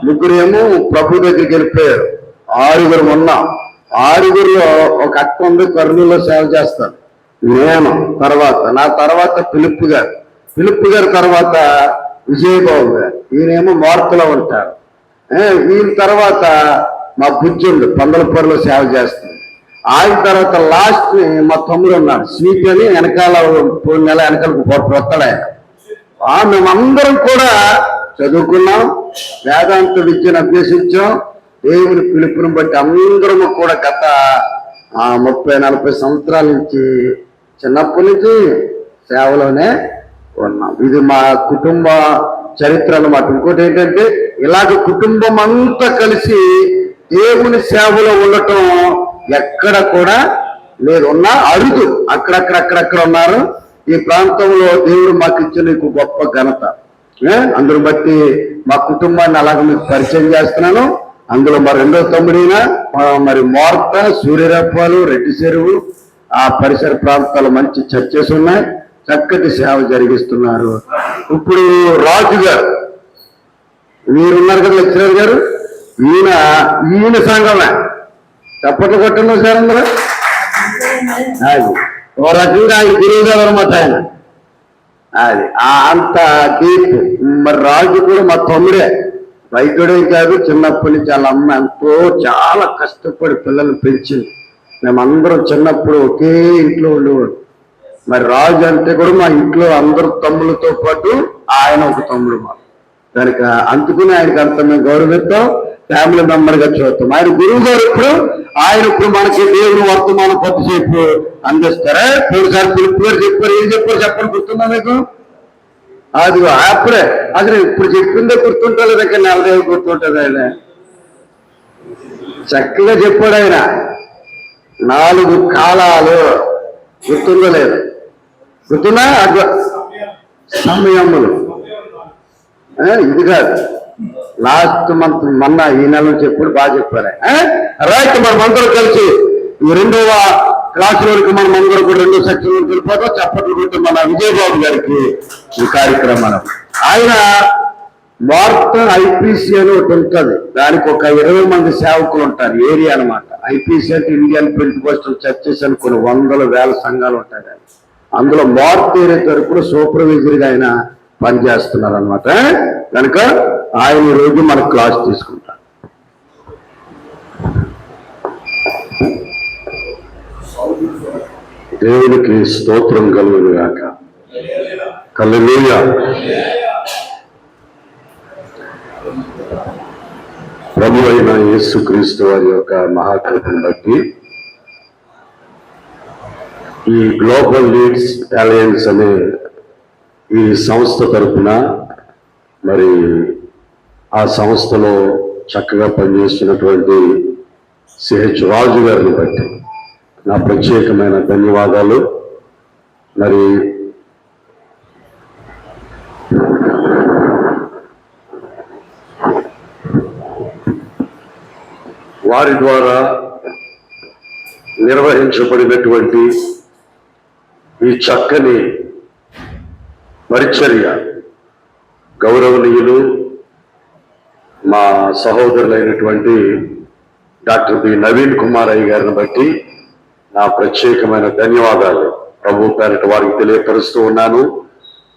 ముగ్గురు ఏమో ప్రభు దగ్గరికి వెళ్ళిపోయారు. 6 ఉన్నాం. 6లో ఒక అక్క ఉంది, కర్నూలులో సేవ చేస్తాను నేను. నా తర్వాత ఫిలిప్ గారు తర్వాత విజయబాబు గారు, ఈయనేమో మార్పులో ఉంటారు. ఈయన తర్వాత మా బుజ్జుండు పందలపూర్లో సేవ చేస్తుంది. ఆయన తర్వాత లాస్ట్ మా తమ్ముడు ఉన్నాడు స్వీట్ అని, వెనకాల పోయిన నెల వెనకాల వస్తాడు ఆయన. మేమందరం కూడా చదువుకున్నాం, వేదాంత విద్యను అభ్యసించాం. దేవుని పిలుపుని బట్టి అందరము కూడా గత 30-40 సంవత్సరాల నుంచి చిన్నప్పటి నుంచి సేవలోనే ఉన్నాం. ఇది మా కుటుంబ చరిత్ర అన్నమాట. ఇంకోటి ఏంటంటే ఇలాగ కుటుంబం అంతా కలిసి దేవుని సేవలో ఉండటం ఎక్కడ కూడా లేదు, ఉన్నా అరుదు. అక్కడక్కడ ఉన్నారు. ఈ ప్రాంతంలో దేవుడు మాకు ఇచ్చిన గొప్ప ఘనత. అందరూ బట్టి మా కుటుంబాన్ని అలాగ మీకు పరిచయం చేస్తున్నాను. అందులో మా రెండో తమ్ముడైన మరి మోర్త, సూర్యరప్పాలు, రెడ్డి చెరువు ఆ పరిసర ప్రాంతాలు మంచి చర్చెస్ ఉన్నాయి, చక్కటి సేవ జరిగిస్తున్నారు. ఇప్పుడు రాజు గారు మీరున్నారు కదా, లెక్చరర్ గారు, ఈయన సంఘమే. చప్పట్లు కొట్టండి సార్ అందరూ. ఓ రకంగా ఆయన గురువు గారు అనమాట ఆయన. అది అంత డీప్. మరి రాజు కూడా మా తమ్ముడే, వైద్యుడే కాదు, చిన్నప్పటి నుంచి వాళ్ళ అమ్మ ఎంతో చాలా కష్టపడి పిల్లల్ని పెంచింది. మేమందరం చిన్నప్పుడు ఒకే ఇంట్లో ఉండేవాడు. మరి రాజు అంటే కూడా మా ఇంట్లో అందరు తమ్ములతో పాటు ఆయన ఒక తమ్ముడు మా. దానికి అందుకుని ఆయనకి అంత మేము గౌరవిస్తాం, ఫ్యామిలీ మెంబర్గా చూస్తాం. ఆయన గురువు గారు ఇప్పుడు మనకి దేవుని వర్తమానం కొద్దిసేపు అందిస్తారా? పోయినసారి పిలుపు గారు చెప్పారు, ఏం చెప్పారు చెప్పండి, గుర్తుందా మీకు? అది అప్పుడే అసలు ఇప్పుడు చెప్పిందే గుర్తుంటుంది, దగ్గర నెలదేవి గుర్తుంటుంది. ఆయన చక్కగా చెప్పాడు. ఆయన 4 కాలాలు గుర్తుందో లేదు? గుర్తున్నా? సమయములు. ఇది కాదు, లాస్ట్ మంత్ మొన్న ఈ నెల నుంచి ఎప్పుడు బాగా చెప్పారు. రైట్, మనం అందరూ కలిసి ఈ 2వ క్లాస్ వరకు మనం అందరూ కూడా 2 సెక్షన్ వెళ్ళిపోతాం. చప్పట్లు కొట్టి మన విజయబాబు గారికి ఈ కార్యక్రమం. ఆయన మార్తన్ ఐపీసీ అని ఒకటి ఉంటుంది, దానికి ఒక 20 మంది సేవకులు ఉంటారు, ఏరియా అనమాట. ఐపీసీ అంటే ఇండియన్ పెంటికోస్టల్ చర్చెస్ అని కొన్ని 100,000 సంఘాలు ఉంటాయి. అందులో మార్త్ ఏరియా తరపున సూపర్వైజర్గా ఆయన పనిచేస్తున్నారు అనమాట. కనుక ఆయన ఈ రోజు మన క్లాస్ తీసుకుంటారు. దేవునికి స్తోత్రం కలుగును గాక. హల్లెలూయా. ప్రభు అయిన యేసుక్రీస్తు వారి యొక్క మహాకృపను బట్టి ఈ గ్లోబల్ లీడ్స్ అలయన్స్ అనే ఈ సంస్థ తరఫున మరి ఆ సంస్థలో చక్కగా పనిచేస్తున్నటువంటి సిహెచ్ రాజు గారిని బట్టి నా ప్రత్యేకమైన ధన్యవాదాలు. మరి వారి ద్వారా నిర్వహించబడినటువంటి ఈ చక్కని పరిచర్య గౌరవనీయులు మా సహోదరులైనటువంటి డాక్టర్ బి నవీన్ కుమార్ అయ్య గారిని బట్టి నా ప్రత్యేకమైన ధన్యవాదాలు ప్రభు పేరిట వారికి తెలియపరుస్తూ ఉన్నాను.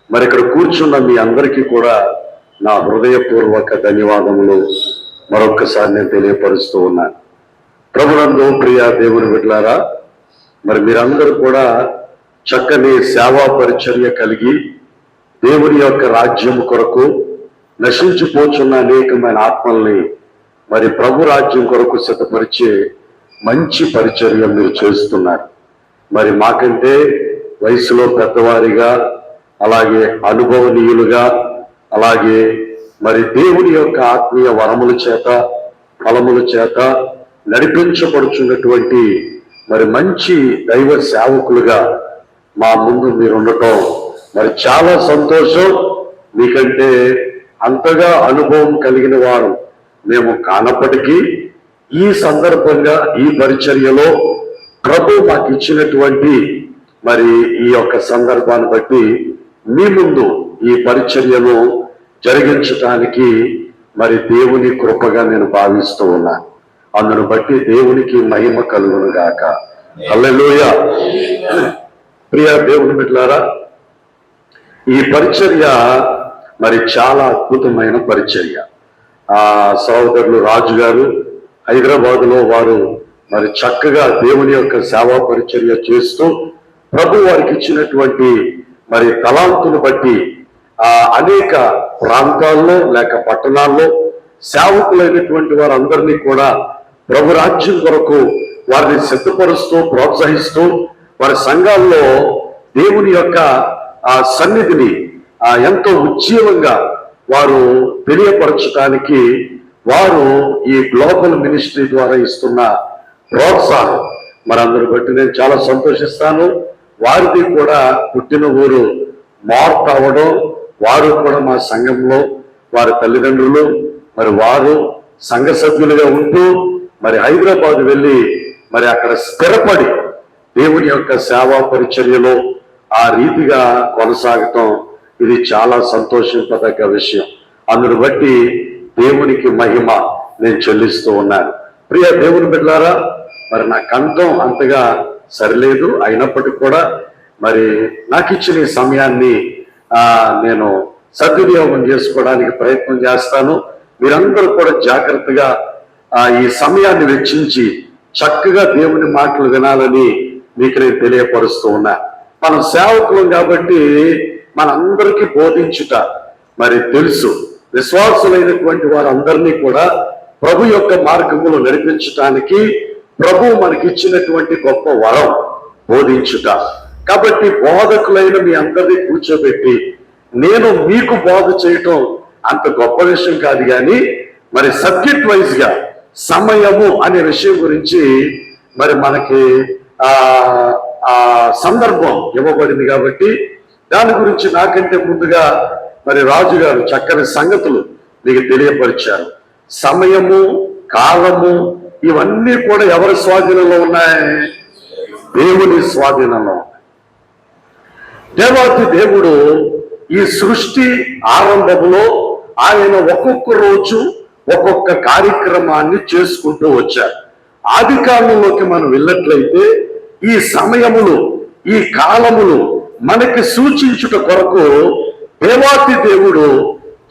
మరి ఇక్కడ కూర్చున్న మీ అందరికీ కూడా నా హృదయపూర్వక ధన్యవాదములు మరొక్కసారి నేను తెలియపరుస్తూ ఉన్నాను. ప్రభునందు ప్రియ దేవుని బిడ్డలారా, మరి మీరందరూ కూడా చక్కని సేవా పరిచర్య కలిగి దేవుని యొక్క రాజ్యం కొరకు నశించిపోతున్న అనేకమైన ఆత్మల్ని మరి ప్రభు రాజ్యం కొరకు సిద్ధపరిచే మంచి పరిచర్య మీరు చేస్తున్నారు. మరి మాకంటే వయసులో పెద్దవారిగా, అలాగే అనుభవనీయులుగా, అలాగే మరి దేవుని యొక్క ఆత్మీయ వరముల చేత ఫలముల చేత నడిపించబడుచున్నటువంటి మరి మంచి దైవ సేవకులుగా మా ముందు మీరు ఉండటం మరి చాలా సంతోషం. మీకంటే అంతగా అనుభవం కలిగిన వారు మేము కానప్పటికీ ఈ సందర్భంగా ఈ పరిచర్యలో ప్రభు మాకు ఇచ్చినటువంటి మరి ఈ యొక్క సందర్భాన్ని బట్టి మీ ముందు ఈ పరిచర్యను జరిగించడానికి మరి దేవుని కృపగా నేను భావిస్తూ ఉన్నాను. అందును బట్టి దేవునికి మహిమ కలుగును గాక. హల్లెలూయా. ప్రియ దేవుని బిడ్డలారా, ఈ పరిచర్య మరి చాలా అద్భుతమైన పరిచర్య. సహోదరులు రాజు గారు హైదరాబాదులో వారు మరి చక్కగా దేవుని యొక్క సేవా పరిచర్య చేస్తూ ప్రభు వారికి ఇచ్చినటువంటి మరి తలాంతును బట్టి అనేక ప్రాంతాల్లో లేక పట్టణాల్లో సేవకులైనటువంటి వారందరినీ కూడా ప్రభు రాజ్యం కొరకు వారిని సిద్ధపరుస్తూ ప్రోత్సహిస్తూ వారి సంఘాల్లో దేవుని యొక్క సన్నిధిని ఎంతో ఉజ్జీవంగా వారు తెలియపరచడానికి వారు ఈ గ్లోబల్ మినిస్ట్రీ ద్వారా ఇస్తున్న ప్రోత్సాహం మనందరూ బట్టి నేను చాలా సంతోషిస్తాను. వారిది కూడా పుట్టిన ఊరు మార్పు అవ్వడం, వారు కూడా మా సంఘంలో వారి తల్లిదండ్రులు మరి వారు సంఘ సభ్యులుగా ఉంటూ మరి హైదరాబాద్ వెళ్ళి మరి అక్కడ స్థిరపడి దేవుని యొక్క సేవా పరిచర్యలో ఆ రీతిగా కొనసాగటం ఇది చాలా సంతోషింపదగ్గ విషయం. అందును బట్టి దేవునికి మహిమ నేను చెల్లిస్తూ ఉన్నాను. ప్రియ దేవుని బిడ్డలారా, మరి నా కంఠం అంతగా సరిలేదు, అయినప్పటికీ కూడా మరి నాకు ఇచ్చిన ఈ సమయాన్ని నేను సద్వినియోగం చేసుకోవడానికి ప్రయత్నం చేస్తాను. మీరందరూ కూడా జాగ్రత్తగా ఈ సమయాన్ని వెచ్చించి చక్కగా దేవుని మాటలు వినాలని మీకు నేను తెలియపరుస్తూ ఉన్నా. మనం సేవకులం కాబట్టి మనందరికీ బోధించుట మరి తెలుసు. విశ్వాసులైనటువంటి వారందరినీ కూడా ప్రభు యొక్క మార్గములో నడిపించటానికి ప్రభు మనకి ఇచ్చినటువంటి గొప్ప వరం బోధించుట. కాబట్టి బోధకులైన మీ అందరినీ కూర్చోబెట్టి నేను మీకు బోధ చేయటం అంత గొప్ప విషయం కాదు, కానీ మరి సబ్జెక్ట్ వైజ్ గా సమయము అనే విషయం గురించి మరి మనకి ఆ సందర్భం ఇవ్వబడింది కాబట్టి దాని గురించి నాకంటే ముందుగా మరి రాజు గారు చక్కని సంగతులు మీకు తెలియపరిచారు. సమయము, కాలము ఇవన్నీ కూడా ఎవరి స్వాధీనంలో ఉన్నాయి? దేవుని స్వాధీనంలో. దేవాతి దేవుడు ఈ సృష్టి ఆరంభంలో ఆయన ఒక్కొక్క రోజు ఒక్కొక్క కార్యక్రమాన్ని చేసుకుంటూ వచ్చారు. ఆది కాలంలోకి మనం వెళ్ళినట్లయితే ఈ సమయములు, ఈ కాలములు మనకి సూచించుట కొరకు దేవాతి దేవుడు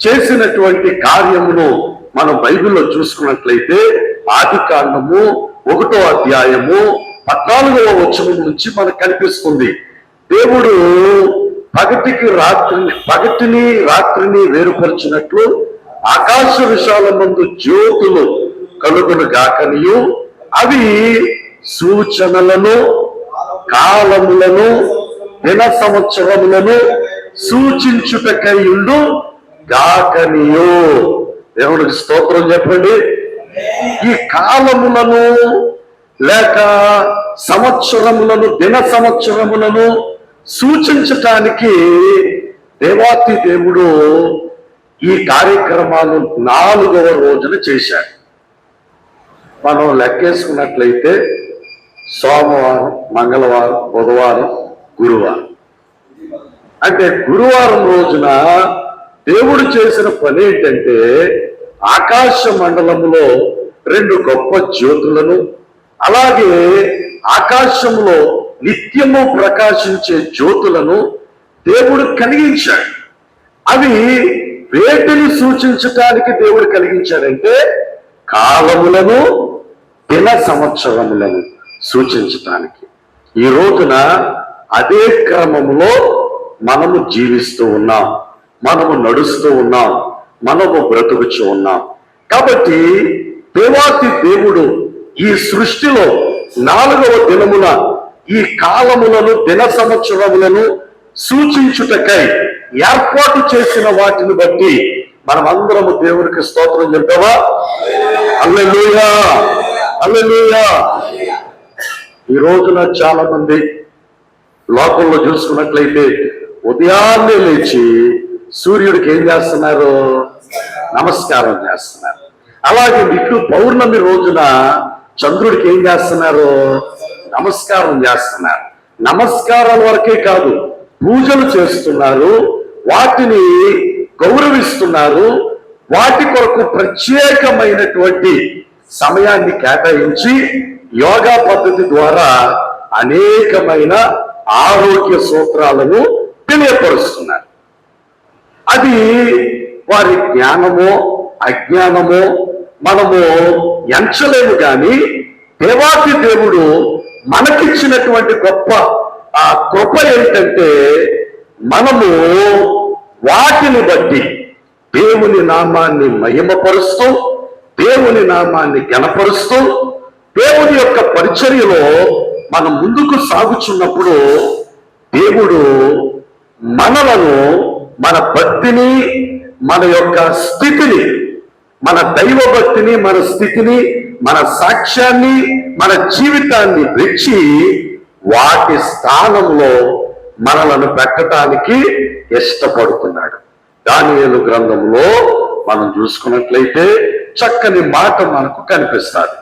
చేసినటువంటి కార్యమును మనం బైబిల్లో చూసుకున్నట్లయితే ఆది కాండము 1వ అధ్యాయము 14వ వచనం నుంచి మనకు కనిపిస్తుంది. దేవుడు పగటిని రాత్రిని వేరుపరిచినట్లు ఆకాశ విశాలమందు జ్యోతులు కలుగును గాకనియు అవి సూచనలను, కాలములను, దిన సంవత్సరములను సూచించుటకైయుండు గాకనియు. దేవుడికి స్తోత్రం చెప్పండి. ఈ కాలములను లేక సంవత్సరములను, దిన సంవత్సరములను సూచించటానికి దేవాతి దేవుడు ఈ కార్యక్రమాలు 4వ రోజున చేశాడు. మనం లెక్కేసుకున్నట్లయితే సోమవారం, మంగళవారం, బుధవారం, గురువారం. అంటే గురువారం రోజున దేవుడు చేసిన పని ఏంటంటే ఆకాశ మండలములో 2 గొప్ప జ్యోతులను, అలాగే ఆకాశంలో నిత్యము ప్రకాశించే జ్యోతులను దేవుడు కలిగించాడు. అవి వేటిని సూచించటానికి దేవుడు కలిగించాడంటే కాలములను, దిన సంవత్సరములను సూచించటానికి. ఈ రోజున అదే క్రమములో మనము జీవిస్తూ ఉన్నాం, మనము నడుస్తూ ఉన్నాం, మనము బ్రతుకుచూ ఉన్నాం. కాబట్టి దేవాతి దేవుడు ఈ సృష్టిలో 4వ దినమున ఈ కాలములను, దిన సంవత్సరములను సూచించుటకై ఏర్పాటు చేసిన వాటిని బట్టి మనం అందరము దేవునికి స్తోత్రం చెప్పావా? హల్లెలూయా, హల్లెలూయా. ఈ రోజున చాలా మంది లోకంలో చూసుకున్నట్లయితే ఉదయాన్నే లేచి సూర్యుడికి ఏం చేస్తున్నారు? నమస్కారం చేస్తున్నారు. అలాగే నిట్టు పౌర్ణమి రోజున చంద్రుడికి ఏం చేస్తున్నారు? నమస్కారం చేస్తున్నారు. నమస్కారాల వరకే కాదు, పూజలు చేస్తున్నారు, వాటిని గౌరవిస్తున్నారు, వాటి కొరకు ప్రత్యేకమైనటువంటి సమయాన్ని కేటాయించి యోగా పద్ధతి ద్వారా అనేకమైన ఆరోగ్య సూత్రాలను తెలియపరుస్తున్నారు. అది వారి జ్ఞానమో అజ్ఞానమో మనము ఎంచలేము, కానీ దేవాది దేవుడు మనకిచ్చినటువంటి గొప్ప ఆ కృప ఏంటంటే మనము వాటిని బట్టి దేవుని నామాన్ని మహిమపరుస్తూ, దేవుని నామాన్ని ఘనపరుస్తూ, దేవుని యొక్క పరిచర్యలో మనం ముందుకు సాగుచున్నప్పుడు దేవుడు మనలను, మన భక్తిని, మన యొక్క స్థితిని, మన దైవ భక్తిని, మన స్థితిని, మన సాక్ష్యాన్ని, మన జీవితాన్ని తెచ్చి వాటి స్థానంలో మనలను పెట్టడానికి ఇష్టపడుతున్నాడు. దానియేలు గ్రంథంలో మనం చూసుకున్నట్లయితే చక్కని మాట మనకు కనిపిస్తుంది.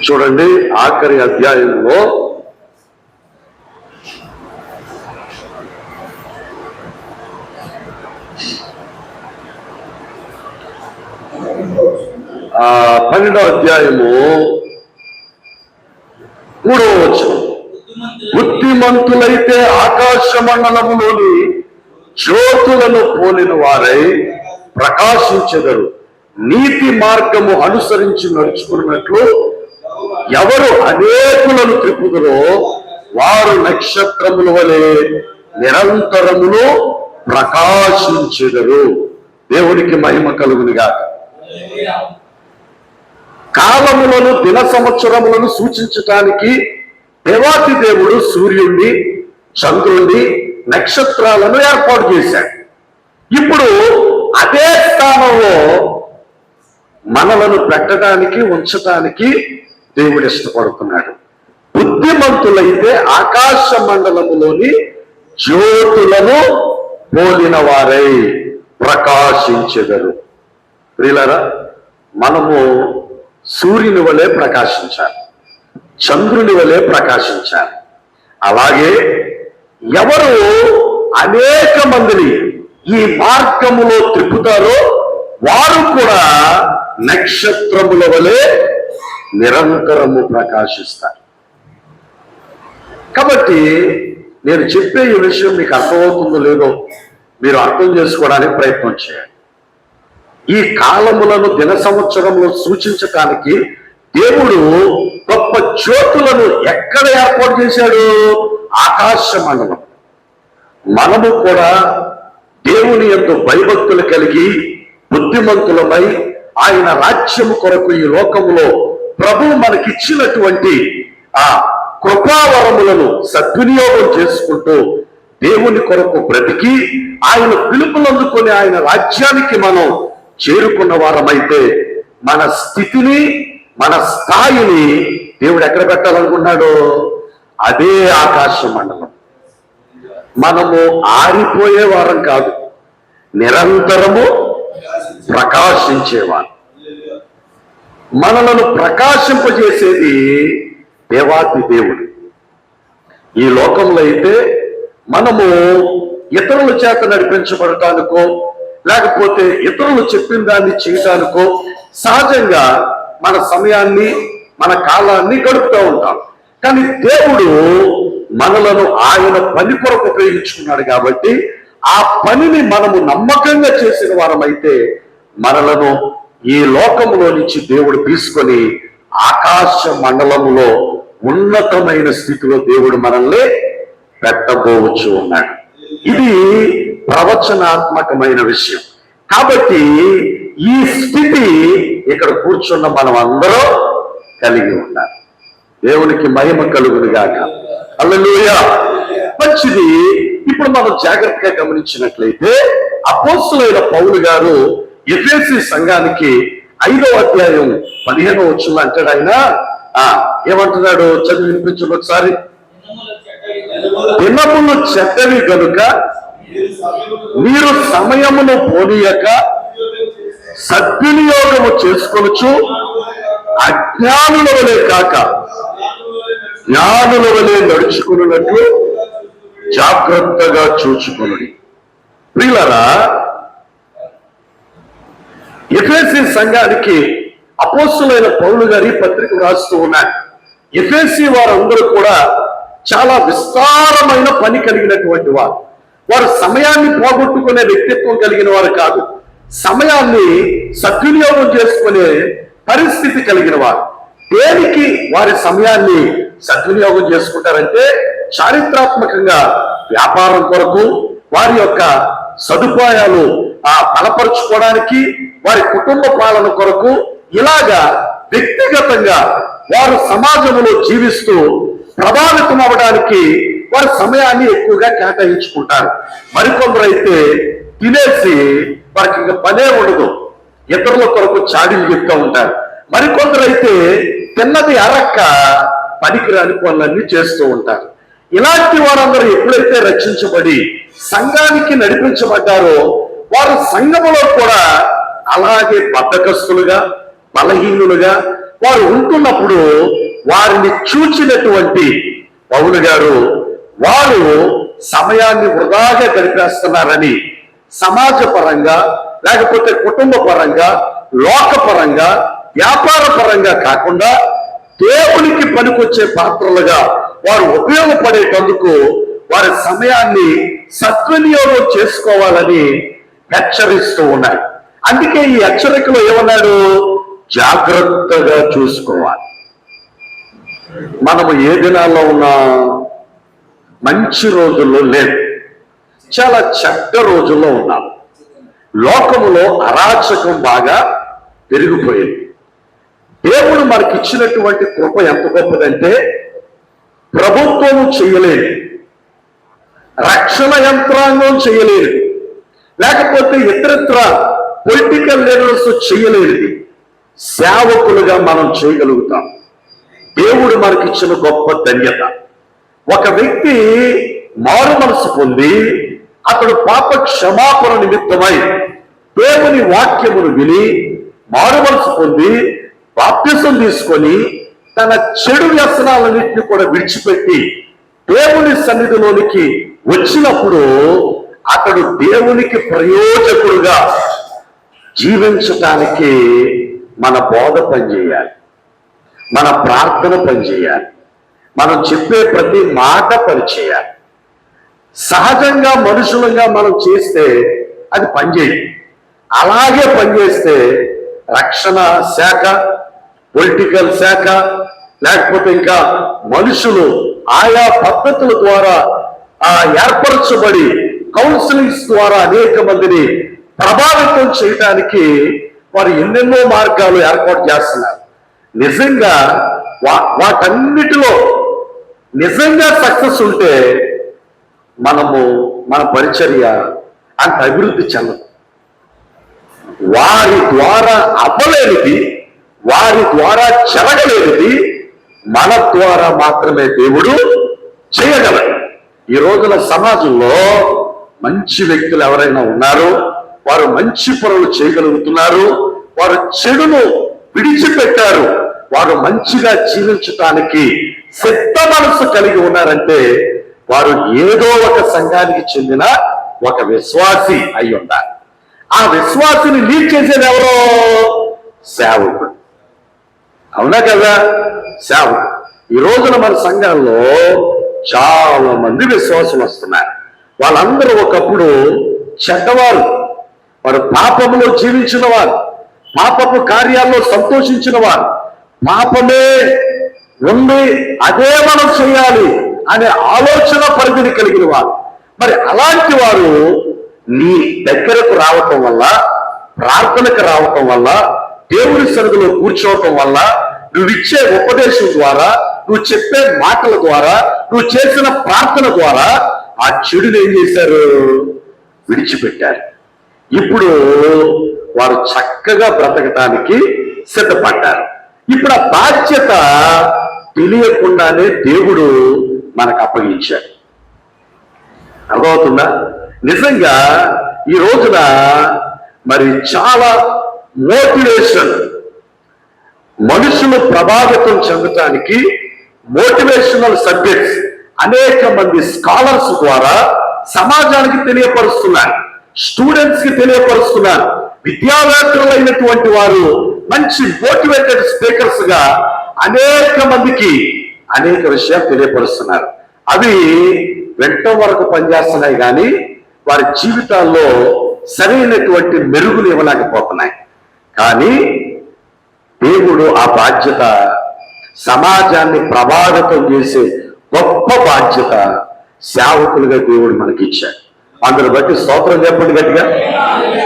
చూడండి, ఆఖరి అధ్యాయంలో ఆ 12వ అధ్యాయము 3వ వచనం, బుద్ధిమంతులైతే ఆకాశ మండలములోని జ్యోతులను పోలిన వారై ప్రకాశించెదరు. నీతి మార్గము అనుసరించి నడుచుకున్నట్లు ఎవరు అనేకులను త్రిప్పుదురో వారు నక్షత్రముల వలె నిరంతరమును ప్రకాశించెదరు. దేవునికి మహిమ కలుగునుగా. కాలములను, దిన సంవత్సరములను సూచించటానికి దేవాతి దేవుడు సూర్యుడిని, చంద్రుణ్ణి, నక్షత్రాలను ఏర్పాటు చేశాడు. ఇప్పుడు అదే స్థానంలో మనలను పెట్టడానికి, ఉంచటానికి దేవుడు ఇష్టపడుతున్నాడు. బుద్ధిమంతులైతే ఆకాశ మండలములోని జ్యోతులను పోలిన వారై ప్రకాశించెదరు. ప్రియులారా, మనము సూర్యుని వలె ప్రకాశించాలి, చంద్రుని వలె ప్రకాశించాలి. అలాగే ఎవరు అనేక మందిని ఈ మార్గములో త్రిప్పుతారో వారు కూడా నక్షత్రముల వలె నిరంతరము ప్రకాశిస్తారు. కాబట్టి నేను చెప్పే ఈ విషయం మీకు అర్థమవుతుందో లేదో మీరు అర్థం చేసుకోవడానికి ప్రయత్నం చేయండి. ఈ కాలములను, దిన సంవత్సరములు సూచించటానికి దేవుడు గొప్ప జ్యోతులను ఎక్కడ ఏర్పాటు చేశాడు? ఆకాశ మండలం. మనము కూడా దేవుని యందు భయభక్తులు కలిగి బుద్ధిమంతులమై ఆయన రాజ్యము కొరకు ఈ లోకములో ప్రభువు మనకిచ్చినటువంటి ఆ కృపావరములను సద్వినియోగం చేసుకుంటూ దేవుని కొరకు బ్రతికి ఆయన పిలుపులందుకొని ఆయన రాజ్యానికి మనం చేరుకున్న వారమైతే మన స్థితిని, మన స్థాయిని దేవుడు ఎక్కడ పెట్టాలనుకున్నాడో అదే ఆకాశ మండలం. మనము ఆరిపోయే వారం కాదు, నిరంతరము ప్రకాశించేవారు. మనలను ప్రకాశింపజేసేది దేవాతి దేవుడు. ఈ లోకంలో అయితే మనము ఇతరుల చేత నడిపించబడటానికో లేకపోతే ఇతరులు చెప్పిన దాన్ని చేయటానికో సహజంగా మన సమయాన్ని, మన కాలాన్ని గడుపుతూ ఉంటాం. కానీ దేవుడు మనలను ఆయన పని కొరకు ఉపయోగించుకున్నాడు కాబట్టి ఆ పనిని మనము నమ్మకంగా చేసిన వారమైతే మనలను ఈ లోకములో నుంచి దేవుడు తీసుకొని ఆకాశ మండలములో ఉన్నతమైన స్థితిలో దేవుడు మనల్ని పెట్టబోవచ్చు ఉన్నాడు. ఇది ప్రవచనాత్మకమైన విషయం. కాబట్టి ఈ స్థితి ఇక్కడ కూర్చున్న మనం అందరూ కలిగి ఉండాలి. దేవునికి మహిమ కలుగును గాక. హల్లెలూయా. మంచిది. ఇప్పుడు మనం జాగ్రత్తగా గమనించినట్లయితే అపోస్తలుడైన పౌలు గారు ఎఫెసీ సంఘానికి 5వ అధ్యాయం 15వ వచనంలో అంటాడు. ఆయన ఏమంటున్నాడు? చదివి వినిపించండి ఒకసారి. దినములు చెడ్డవి గనుక మీరు సమయమును పోనీయక సద్వినియోగము చేసుకొనుచు అజ్ఞానుల వలె కాక జ్ఞానుల వలె నడుచుకున్నట్లు జాగ్రత్తగా చూచుకొనుడి. ప్రియులారా, ఎఫెసీ సంఘానికి అపోస్తులైన పౌలు గారి పత్రిక రాస్తూ ఉన్నారు. ఎఫెసీ వారందరూ కూడా చాలా విస్తారమైన పని కలిగినటువంటి వారు. వారు సమయాన్ని పోగొట్టుకునే వ్యక్తిత్వం కలిగిన వారు కాదు, సమయాన్ని సద్వినియోగం చేసుకునే పరిస్థితి కలిగిన వారు. దేనికి వారి సమయాన్ని సద్వినియోగం చేసుకుంటారంటే చారిత్రాత్మకంగా వ్యాపారం కొరకు, వారి యొక్క సదుపాయాలు బలపరుచుకోవడానికి, వారి కుటుంబ పాలన కొరకు, ఇలాగా వ్యక్తిగతంగా వారు సమాజంలో జీవిస్తూ ప్రభావితం అవ్వడానికి వారి సమయాన్ని ఎక్కువగా కేటాయించుకుంటారు. మరికొందరు అయితే తినేసి వారికి ఇంకా పనే ఉండదు, ఇతరుల కొరకు చాడీలు చెప్తూ ఉంటారు. మరికొందరు అయితే తిన్నది అరక్క పనికిరాని పనులన్నీ చేస్తూ ఉంటారు. ఇలాంటి వారందరూ ఎప్పుడైతే రక్షించబడి సంఘానికి నడిపించబడ్డారో వారు సంఘములో కూడా అలాగే బద్ధకస్తులుగా, బలహీనులుగా వారు ఉంటున్నప్పుడు వారిని చూచినటువంటి పౌలు గారు వారు సమయాన్ని వృధాగా గడిపేస్తున్నారని సమాజ పరంగా, లేకపోతే కుటుంబ పరంగా, లోకపరంగా, వ్యాపార పరంగా కాకుండా దేవునికి పనికొచ్చే పాత్రలుగా వారు ఉపయోగపడేటందుకు వారి సమయాన్ని సద్వినియోగం చేసుకోవాలని హెచ్చరిస్తూ ఉన్నారు. అందుకే ఈ హెచ్చరికలో ఏమన్నాడు? జాగ్రత్తగా చూసుకోవాలి. మనము ఏ దినాల్లో ఉన్నా మంచి రోజుల్లో లేదు, చాలా చెడ్డ రోజుల్లో ఉన్నాం. లోకములో అరాచకం బాగా పెరిగిపోయింది. దేవుడు మనకిచ్చినటువంటి కృప ఎంత గొప్పదంటే ప్రభుత్వము చేయలేదు, రక్షణ యంత్రాంగం చేయలేదు, లేకపోతే ఇతరత్ర పొలిటికల్ లీడర్స్ చేయలేదు. సేవకులుగా మనం చేయగలుగుతాం. దేవుడు మనకిచ్చిన గొప్ప ధన్యత. ఒక వ్యక్తి మారు మనసు పొంది అతడు పాప క్షమాపణ నిమిత్తమై దేవుని వాక్యమును విని మారు మనసు పొంది బాప్తిసం తీసుకొని తన చెడు వ్యసనాలన్నింటినీ కూడా విడిచిపెట్టి దేవుని సన్నిధిలోనికి వచ్చినప్పుడు అతడు దేవునికి ప్రయోజకుడుగా జీవించటానికి మన బోధ పనిచేయాలి, మన ప్రార్థన పనిచేయాలి, మనం చెప్పే ప్రతి మాట పనిచేయాలి. సహజంగా మనుషులంగా మనం చేస్తే అది పనిచేయదు. అలాగే పనిచేస్తే రక్షణ శాఖ, పొలిటికల్ శాఖ, లేకపోతే ఇంకా మనుషులు ఆయా పద్ధతుల ద్వారా ఏర్పరచబడి కౌన్సిలింగ్స్ ద్వారా అనేక మందిని ప్రభావితం చేయడానికి వారు ఎన్నెన్నో మార్గాలు ఏర్పాటు చేస్తున్నారు. నిజంగా వాటన్నిటిలో నిజంగా సక్సెస్ ఉంటే మన పరిచర్య అంత అభివృద్ధి చెందదు. వారి ద్వారా అవ్వలేనిది, వారి ద్వారా జరగలేనిది మన ద్వారా మాత్రమే దేవుడు చేయగలడు. ఈ రోజున సమాజంలో మంచి వ్యక్తులు ఎవరైనా ఉన్నారో వారు మంచి పనులు చేయగలుగుతున్నారు, వారు చెడును విడిచిపెట్టారు, వారు మంచిగా జీవించటానికి సిద్ధ మనసు కలిగి ఉన్నారంటే వారు ఏదో ఒక సంఘానికి చెందిన ఒక విశ్వాసి అయి ఉండాలి. ఆ విశ్వాసిని లీడ్ చేసేది ఎవరో? సేవకుడు. అవునా కదా? సేవకుడు. ఈ రోజున మన సంఘాల్లో చాలా మంది విశ్వాసులు వస్తున్నారు. వాళ్ళందరూ ఒకప్పుడు చెడ్డవారు, వారు పాపములో జీవించిన వారు, పాపపు కార్యాల్లో సంతోషించిన వారు, పాపమే ఉంది అదే మనం చేయాలి అనే ఆలోచన పరిధిని కలిగిన వారు. మరి అలాంటి వారు నీ దగ్గరకు రావటం వల్ల, ప్రార్థనకు రావటం వల్ల, దేవుని సన్నిధిలో కూర్చోవటం వల్ల, నువ్వు ఇచ్చే ఉపదేశం ద్వారా, నువ్వు చెప్పే మాటల ద్వారా, నువ్వు చేసిన ప్రార్థన ద్వారా ఆ చెడుని ఏం చేశారు? విడిచిపెట్టారు. ఇప్పుడు వారు చక్కగా బ్రతకటానికి సిద్ధపడ్డారు. ఇప్పుడు ఆ బాధ్యత తెలియకుండానే దేవుడు మనకు అప్పగించాడు. అర్థమవుతుందా? నిజంగా ఈ రోజున మరి చాలా మోటివేషన్, మనుషులు ప్రభావితం చెందటానికి మోటివేషనల్ సబ్జెక్ట్స్ అనేక మంది స్కాలర్స్ ద్వారా సమాజానికి తెలియపరుస్తున్నారు, స్టూడెంట్స్ కి తెలియపరుస్తున్నారు. విద్యావేత్తలైనటువంటి వారు మంచి మోటివేటెడ్ స్పీకర్స్ గా అనేక మందికి అనేక విషయాలు తెలియపరుస్తున్నారు. అవి వెంట వరకు పనిచేస్తున్నాయి కానీ వారి జీవితాల్లో సరైనటువంటి మెరుగులు ఇవ్వలేకపోతున్నాయి. కానీ దేవుడు ఆ బాధ్యత, సమాజాన్ని ప్రభావితం చేసే గొప్ప బాధ్యత సేవకులుగా దేవుడు మనకి ఇచ్చాడు. అందుని బట్టి స్తోత్రం చెప్పండి గట్టిగా.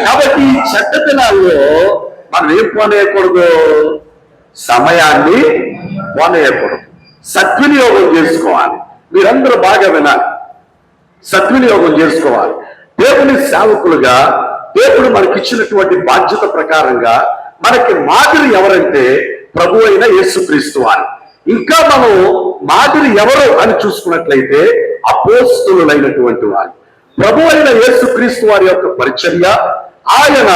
కాబట్టి ఈ చెడ్డ దినాల్లో మనం ఏం పోనేయకూడదు, సమయాన్ని పోనేయకూడదు, సద్వినియోగం చేసుకోవాలి. మీరందరూ బాగా వినాలి, సద్వినియోగం చేసుకోవాలి. దేవుని సేవకులుగా దేవుడు మనకిచ్చినటువంటి బాధ్యత ప్రకారంగా మనకి మాదిరి ఎవరంటే ప్రభు అయిన యేసుక్రీస్తు వారు. ఇంకా మనం మాదిరి ఎవరు అని చూసుకున్నట్లయితే అపోస్తలులైనటువంటి వారు. ప్రభు అయిన యేసుక్రీస్తు వారి యొక్క పరిచర్య, ఆయన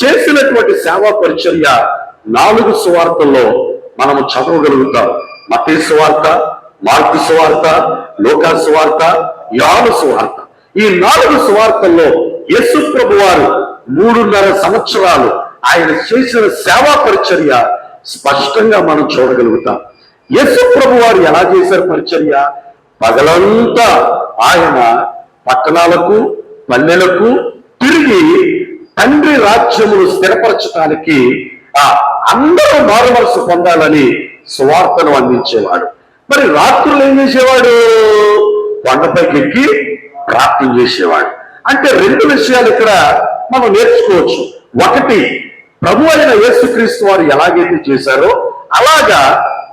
చేసినటువంటి సేవా పరిచర్య 4 సువార్తల్లో మనము చదవగలుగుతాం. మత్తయి సువార్త, మార్కు సువార్త, లూకా సువార్త, యోహాను సువార్త. ఈ 4 సువార్తల్లో యేసు ప్రభు వారు 3.5 సంవత్సరాలు ఆయన చేసిన సేవా పరిచర్య స్పష్టంగా మనం చూడగలుగుతాం. యేసు ప్రభు వారు ఎలా చేశారు పరిచర్య? పగలంతా ఆయన పట్టణాలకు, పల్లెలకు తిరిగి తండ్రి రాజ్యమును స్థిరపరచడానికి అందరూ మారుమనసు పొందాలని సువార్తను అందించేవాడు. మరి రాత్రులు ఏం చేసేవాడు? కొండపైకి ఎక్కి ప్రార్థన చేసేవాడు. అంటే 2 విషయాలు ఇక్కడ మనం నేర్చుకోవచ్చు. ఒకటి, ప్రభు అయిన యేసుక్రీస్తు వారు ఎలాగైతే చేశారో అలాగా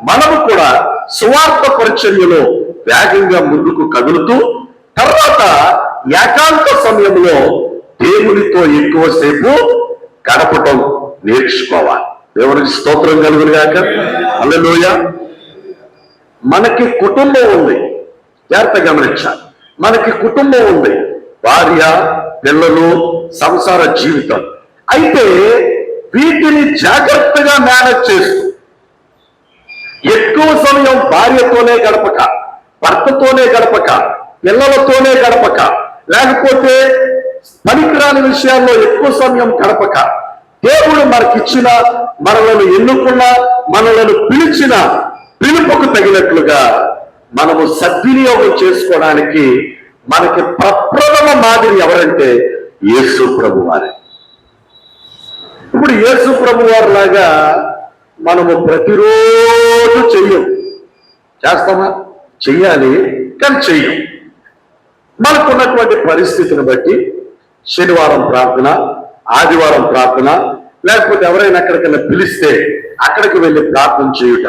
మనము కూడా సువార్త పరిచర్యలో వేగంగా ముందుకు కదులుతూ, తర్వాత ఏకాంత సమయంలో దేవునితో ఎక్కువసేపు గడపటం నేర్చుకోవాలి. దేవునికి స్తోత్రం కలుగును గాక. హల్లెలూయా. మనకి కుటుంబం ఉంది, జాగ్రత్త గమనించాలి. మనకి కుటుంబం ఉంది, భార్య, పిల్లలు, సంసార జీవితం. అయితే వీటిని జాగ్రత్తగా మేనేజ్ చేస్తూ ఎక్కువ సమయం భార్యతోనే గడపక, భర్తతోనే గడపక, పిల్లలతోనే గడపక, లేకపోతే పనికిరాని విషయాల్లో ఎక్కువ సమయం గడపక, దేవుడు మనకిచ్చిన, మనలను ఎన్నుకున్న, మనలను పిలిచిన పిలుపుకు తగినట్లుగా మనము సద్వినియోగం చేసుకోవడానికి మనకి ప్రప్రథమ మాదిరి ఎవరంటే యేసు ప్రభు వారే. ఇప్పుడు యేసు ప్రభు వారి లాగా మనము ప్రతిరోజు చెయ్యం. చేస్తామా? చెయ్యాలి, కానీ చెయ్యం. మనకున్నటువంటి పరిస్థితిని బట్టి శనివారం ప్రార్థన, ఆదివారం ప్రార్థన, లేకపోతే ఎవరైనా ఎక్కడికైనా పిలిస్తే అక్కడికి వెళ్ళి ప్రార్థన చేయుట.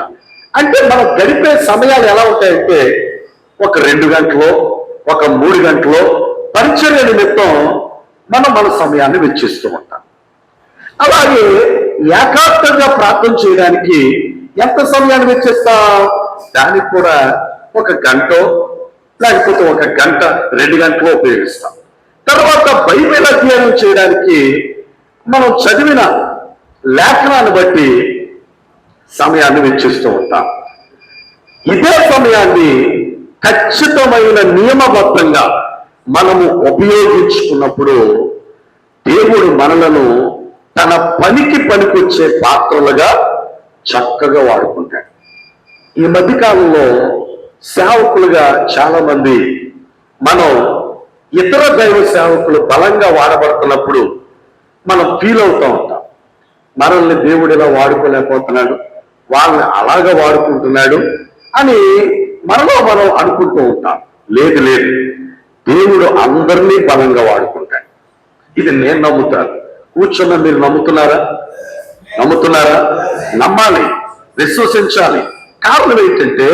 అంటే మనం గడిపే సమయాలు ఎలా ఉంటాయంటే ఒక 2 గంటలో, ఒక 3 గంటలో పరిచర్య నిమిత్తం మన సమయాన్ని వెచ్చిస్తూ ఉంటాం. అలాగే ఏకాంతంగా ప్రార్థన చేయడానికి ఎంత సమయాన్ని వెచ్చిస్తాం? దానికి కూడా 1 గంట, లేకపోతే 1 గంట, 2 గంటలు ఉపయోగిస్తాం. తర్వాత బైబిల్ అధ్యయనం చేయడానికి మనం చదివిన లేఖనాన్ని బట్టి సమయాన్ని వెచ్చిస్తూ ఉంటాం. ఇదే సమయాన్ని ఖచ్చితమైన నియమబద్ధంగా మనము ఉపయోగించుకున్నప్పుడు దేవుడు మనలను తన పనికి పనికొచ్చే పాత్రలుగా చక్కగా వాడుకుంటాడు. ఈ మధ్యకాలంలో సేవకులుగా చాలా మంది మనం ఇతర దైవ సేవకులు బలంగా వాడబడుతున్నప్పుడు మనం ఫీల్ అవుతూ ఉంటాం. మనల్ని దేవుడు ఇలా వాడుకోలేకపోతున్నాడు, వాళ్ళని అలాగా వాడుకుంటున్నాడు అని మనలో మనం అనుకుంటూ ఉంటాం. లేదు లేదు, దేవుడు అందరినీ బలంగా వాడుకుంటాడు. ఇది నేను నమ్ముతాను. కూర్చున్న మీరు నమ్ముతున్నారా? నమ్ముతున్నారా? నమ్మాలి, విశ్వసించాలి. కారణం ఏంటంటే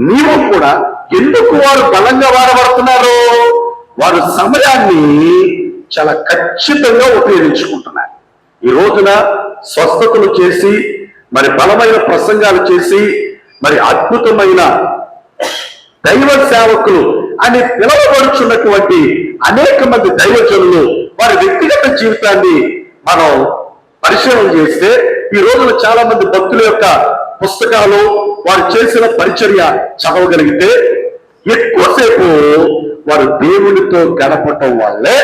నీవు కూడా ఎందుకు వారు బలంగా వాడబడుతున్నారు? వారు సమయాన్ని చాలా ఖచ్చితంగా ఉపయోగించుకుంటున్నారు. ఈ రోజున స్వస్థతలు చేసి, మరి బలమైన ప్రసంగాలు చేసి, మరి అద్భుతమైన దైవ సేవకులు అని పిలువబడుచున్నటువంటి అనేక మంది దైవజనులు వారి వ్యక్తిగత జీవితాన్ని మనం పరిశీలన చేస్తే ఈ రోజున చాలా మంది భక్తుల యొక్క పుస్తకాలు, వారు చేసిన పరిచర్య చదవగలిగితే ఎక్కువసేపు వారు దేవునితో గడపటం వల్లే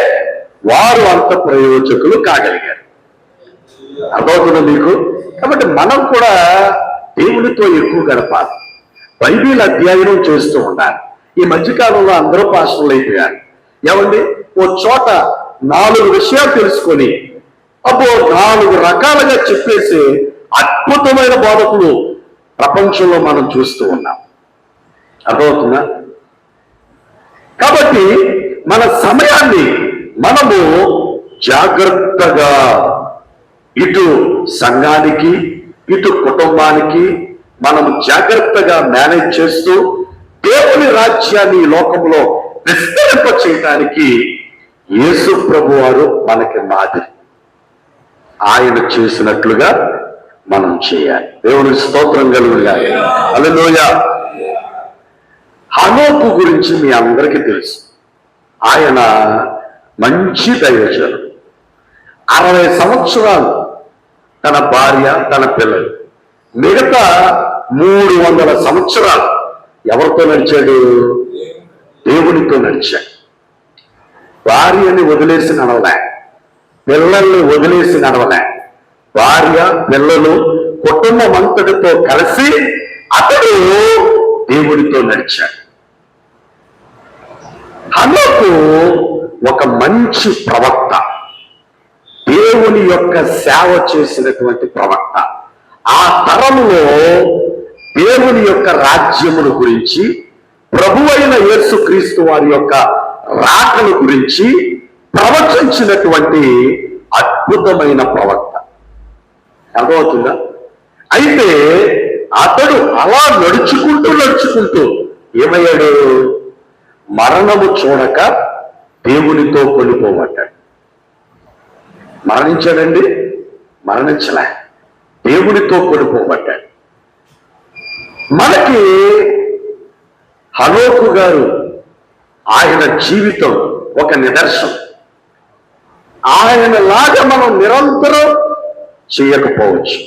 వారు అంత ప్రయోజకులు కాగలిగారు. అర్థమవుతుందా మీకు? కాబట్టి మనం కూడా దేవునితో ఎక్కువ గడపాలి, బైబిల్ అధ్యయనం చేస్తూ ఉండాలి. ఈ మధ్యకాలంలో అందరూ పాస్టర్లు అయిపోయారు. ఏమండి, ఓ చోట 4 విషయాలు తెలుసుకొని అబ్బో 4 రకాలుగా చెప్పేసి అద్భుతమైన బోధకులు ప్రపంచంలో మనం చూస్తూ ఉన్నాం. అర్థమవుతుందా? కాబట్టి మన సమయాన్ని మనము జాగ్రత్తగా ఇటు సంఘానికి ఇటు కుటుంబానికి మనము జాగ్రత్తగా మేనేజ్ చేస్తూ దేవుని రాజ్యాన్ని ఈ లోకంలో విస్తరింప చేయడానికి యేసు ప్రభు వారు మనకి మాదిరి. ఆయన చేసినట్లుగా మనం చేయాలి. దేవుని స్తోత్రం కలుగుగాక. హల్లెలూయా. హనోకు గురించి మీ అందరికీ తెలుసు. ఆయన మంచి దైవజనుడు. 60 సంవత్సరాలు తన భార్య, తన పిల్లలు, మిగతా 300 సంవత్సరాలు ఎవరితో నడిచాడు? దేవునితో నడిచాడు. భార్యని వదిలేసి నడవలే, పిల్లల్ని వదిలేసి నడవలే. భార్య, పిల్లలు, కుటుంబం అంతటితో కలిసి అతడు దేవునితో నడిచాడు. హనోకు ఒక మంచి ప్రవక్త, దేవుని యొక్క సేవ చేసినటువంటి ప్రవక్త. ఆ తరములో దేవుని యొక్క రాజ్యమును గురించి, ప్రభువైన యేసుక్రీస్తు వారి యొక్క రాకను గురించి ప్రవచించినటువంటి అద్భుతమైన ప్రవక్త. అర్థమవుతుందా? అయితే అతడు అలా నడుచుకుంటూ ఏమయ్యాడు? మరణము చూడక దేవునితో కొనిపోబడ్డాడు. మరణించాడండి? మరణించలే, దేవునితో కొనిపోబడ్డాడు. మనకి హనోకు గారు, ఆయన జీవితం ఒక నిదర్శనం. ఆయనలాగా మనం నిరంతరం చేయకపోవచ్చు,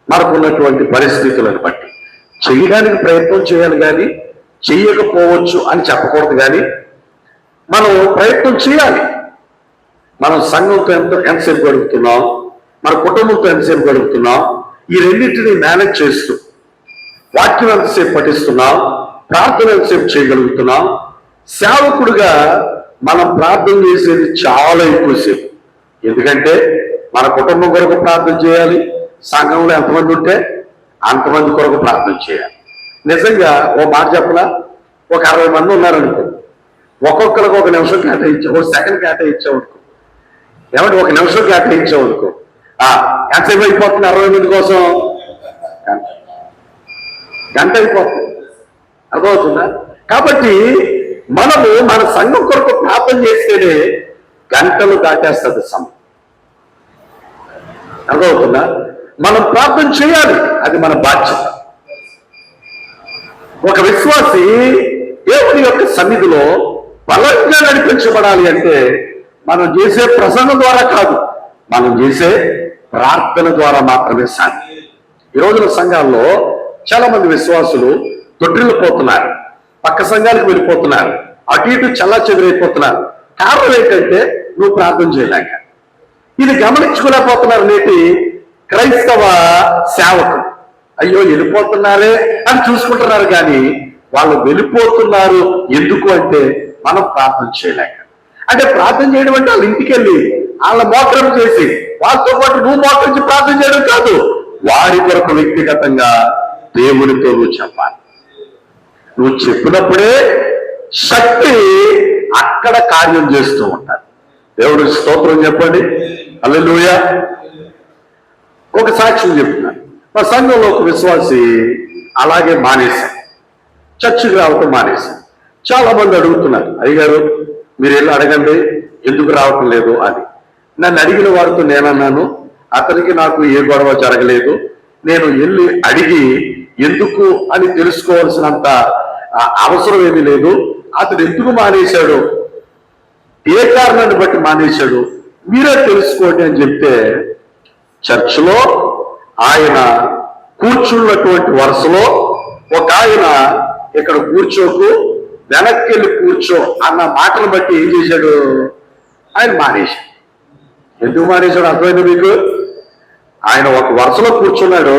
మనకున్నటువంటి పరిస్థితులను బట్టి చేయడానికి ప్రయత్నం చేయాలి, కానీ చెయ్యకపోవచ్చు అని చెప్పకూడదు. కానీ మనం ప్రయత్నం చేయాలి. మనం సంఘంతో ఎంతసేపు గడుపుతున్నాం, మన కుటుంబంతో ఎంతసేపు గడుపుతున్నాం, ఈ రెండింటినీ మేనేజ్ చేస్తూ వాక్యం ఎంతసేపు పఠిస్తున్నాం, ప్రార్థన ఎంతసేపు చేయగలుగుతున్నాం. సేవకుడుగా మనం ప్రార్థన చేసేది చాలా ఎక్కువసేపు. ఎందుకంటే మన కుటుంబం కొరకు ప్రార్థన చేయాలి, సంఘంలో ఎంతమంది ఉంటే అంతమంది కొరకు ప్రార్థన చేయాలి. నిజంగా ఓ మాట చెప్పలా, ఒక 60 మంది ఉన్నారనుకో, ఒక్కొక్కరికి 1 నిమిషం కేటాయించావు, 1 సెకండ్ కేటాయించావు అనుకో, ఏమంటే 1 నిమిషం కేటాయించావు అనుకో, ఎంతసేపు అయిపోతుంది? 60 మంది కోసం గంట అయిపోతుంది. అర్థమవుతుందా? కాబట్టి మనము మన సంఘం కొరకు ప్రార్థన చేస్తేనే గంటలు దాటేస్తుంది సమయం. అర్థమవుతుందా? మనం ప్రార్థన చేయాలి, అది మన బాధ్యత. ఒక విశ్వాసి దేవుని యొక్క సన్నిధిలో బలంగా నడిపించబడాలి అంటే మనం చేసే ప్రసంగం ద్వారా కాదు, మనం చేసే ప్రార్థన ద్వారా మాత్రమే సాధ్యం. ఈ రోజున సంఘాల్లో చాలా మంది విశ్వాసులు తొట్టిల్లిపోతున్నారు, పక్క సంఘాలకు వెళ్ళిపోతున్నారు, అటు ఇటు చల్లా చెదిరైపోతున్నారు. కారణం ఏంటంటే నువ్వు ప్రార్థన చేయలేక. ఇది గమనించుకోలేకపోతున్నారు నేటి క్రైస్తవ సేవకులు. అయ్యో వెళ్ళిపోతున్నారే అని చూసుకుంటున్నారు, కానీ వాళ్ళు వెళ్ళిపోతున్నారు ఎందుకు అంటే మనం ప్రార్థన చేయలేక. అంటే ప్రార్థన చేయడం అంటే వాళ్ళ ఇంటికి వెళ్ళి వాళ్ళ మోకరం చేసి వాళ్ళతో పాటు నువ్వు మోకరించి ప్రార్థన చేయడం కాదు, వారి కొరకు వ్యక్తిగతంగా దేవునితో నువ్వు చెప్పాలి. నువ్వు చెప్పినప్పుడే శక్తి అక్కడ కార్యం చేస్తూ ఉంటాడు. దేవుడికి స్తోత్రం చెప్పండి. హల్లెలూయా. ఒక సాక్ష్యం చెప్తున్నాను. మా సంఘంలో ఒక విశ్వాసి అలాగే మానేశారు, చర్చికి రావటం మానేశారు. చాలా మంది అడుగుతున్నారు, అయ్యగారు మీరు వెళ్ళి అడగండి ఎందుకు రావటం లేదు అని. నన్ను అడిగిన వారితో నేనన్నాను, అతనికి నాకు ఏ గొడవ జరగలేదు, నేను వెళ్ళి అడిగి ఎందుకు అని తెలుసుకోవాల్సినంత అవసరం ఏమీ లేదు. అతడు ఎందుకు మానేశాడు, ఏ కారణాన్ని బట్టి మానేశాడు మీరే తెలుసుకోండి అని చెప్తే, చర్చిలో ఆయన కూర్చున్నటువంటి వరుసలో ఒక ఆయన ఇక్కడ కూర్చోకు వెనక్కి వెళ్ళి కూర్చో అన్న మాటను బట్టి ఏం చేశాడు, ఆయన మానేశాడు. ఎందుకు మానేశాడు అర్థమైంది మీకు? ఆయన ఒక వరుసలో కూర్చున్నాడు,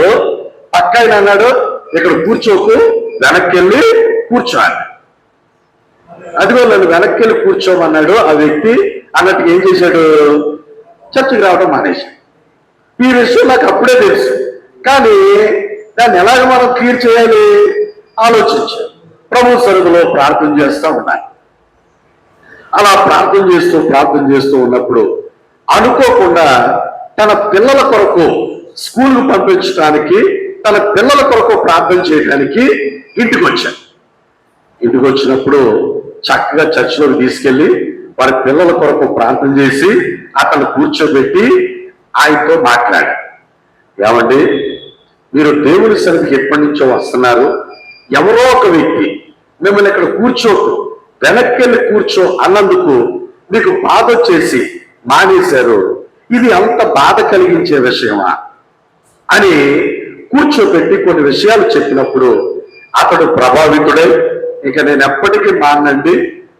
పక్క ఆయన అన్నాడు ఇక్కడ కూర్చోకు, వెనక్కి వెళ్ళి కూర్చోాలి. అదిగో నన్ను వెనక్కి వెళ్ళి కూర్చోమన్నాడు ఆ వ్యక్తి అన్నట్టు ఏం చేశాడు, చర్చికి రావడం మానేశాడు. ఈ విషయం నాకు అప్పుడే తెలుసు, కానీ దాన్ని ఎలాగ మనం క్లియర్ చేయాలి ఆలోచించాను. ప్రభు సన్నిధిలో ప్రార్థన చేస్తూ ఉన్నాయి. అలా ప్రార్థన చేస్తూ ఉన్నప్పుడు అనుకోకుండా తన పిల్లల కొరకు స్కూల్కు పంపించడానికి, తన పిల్లల కొరకు ప్రార్థన చేయడానికి ఇంటికి వచ్చాను. ఇంటికి వచ్చినప్పుడు చక్కగా చర్చిలోకి తీసుకెళ్లి వారి పిల్లల కొరకు ప్రార్థన చేసి అతను కూర్చోబెట్టి ఆయనతో మాట్లాడాడు. ఏమండి, మీరు దేవుని సన్నిధికి ఎప్పటి నుంచో వస్తున్నారు, ఎవరో ఒక వ్యక్తి మిమ్మల్ని ఇక్కడ కూర్చోకు, వెనక్కి వెళ్ళి కూర్చో అన్నందుకు మీకు బాధ వచ్చేసి మానేశారు, ఇది అంత బాధ కలిగించే విషయమా అని కూర్చోబెట్టి కొన్ని విషయాలు చెప్పినప్పుడు అతడు ప్రభావితుడై, ఇక నేను ఎప్పటికీ మానండి,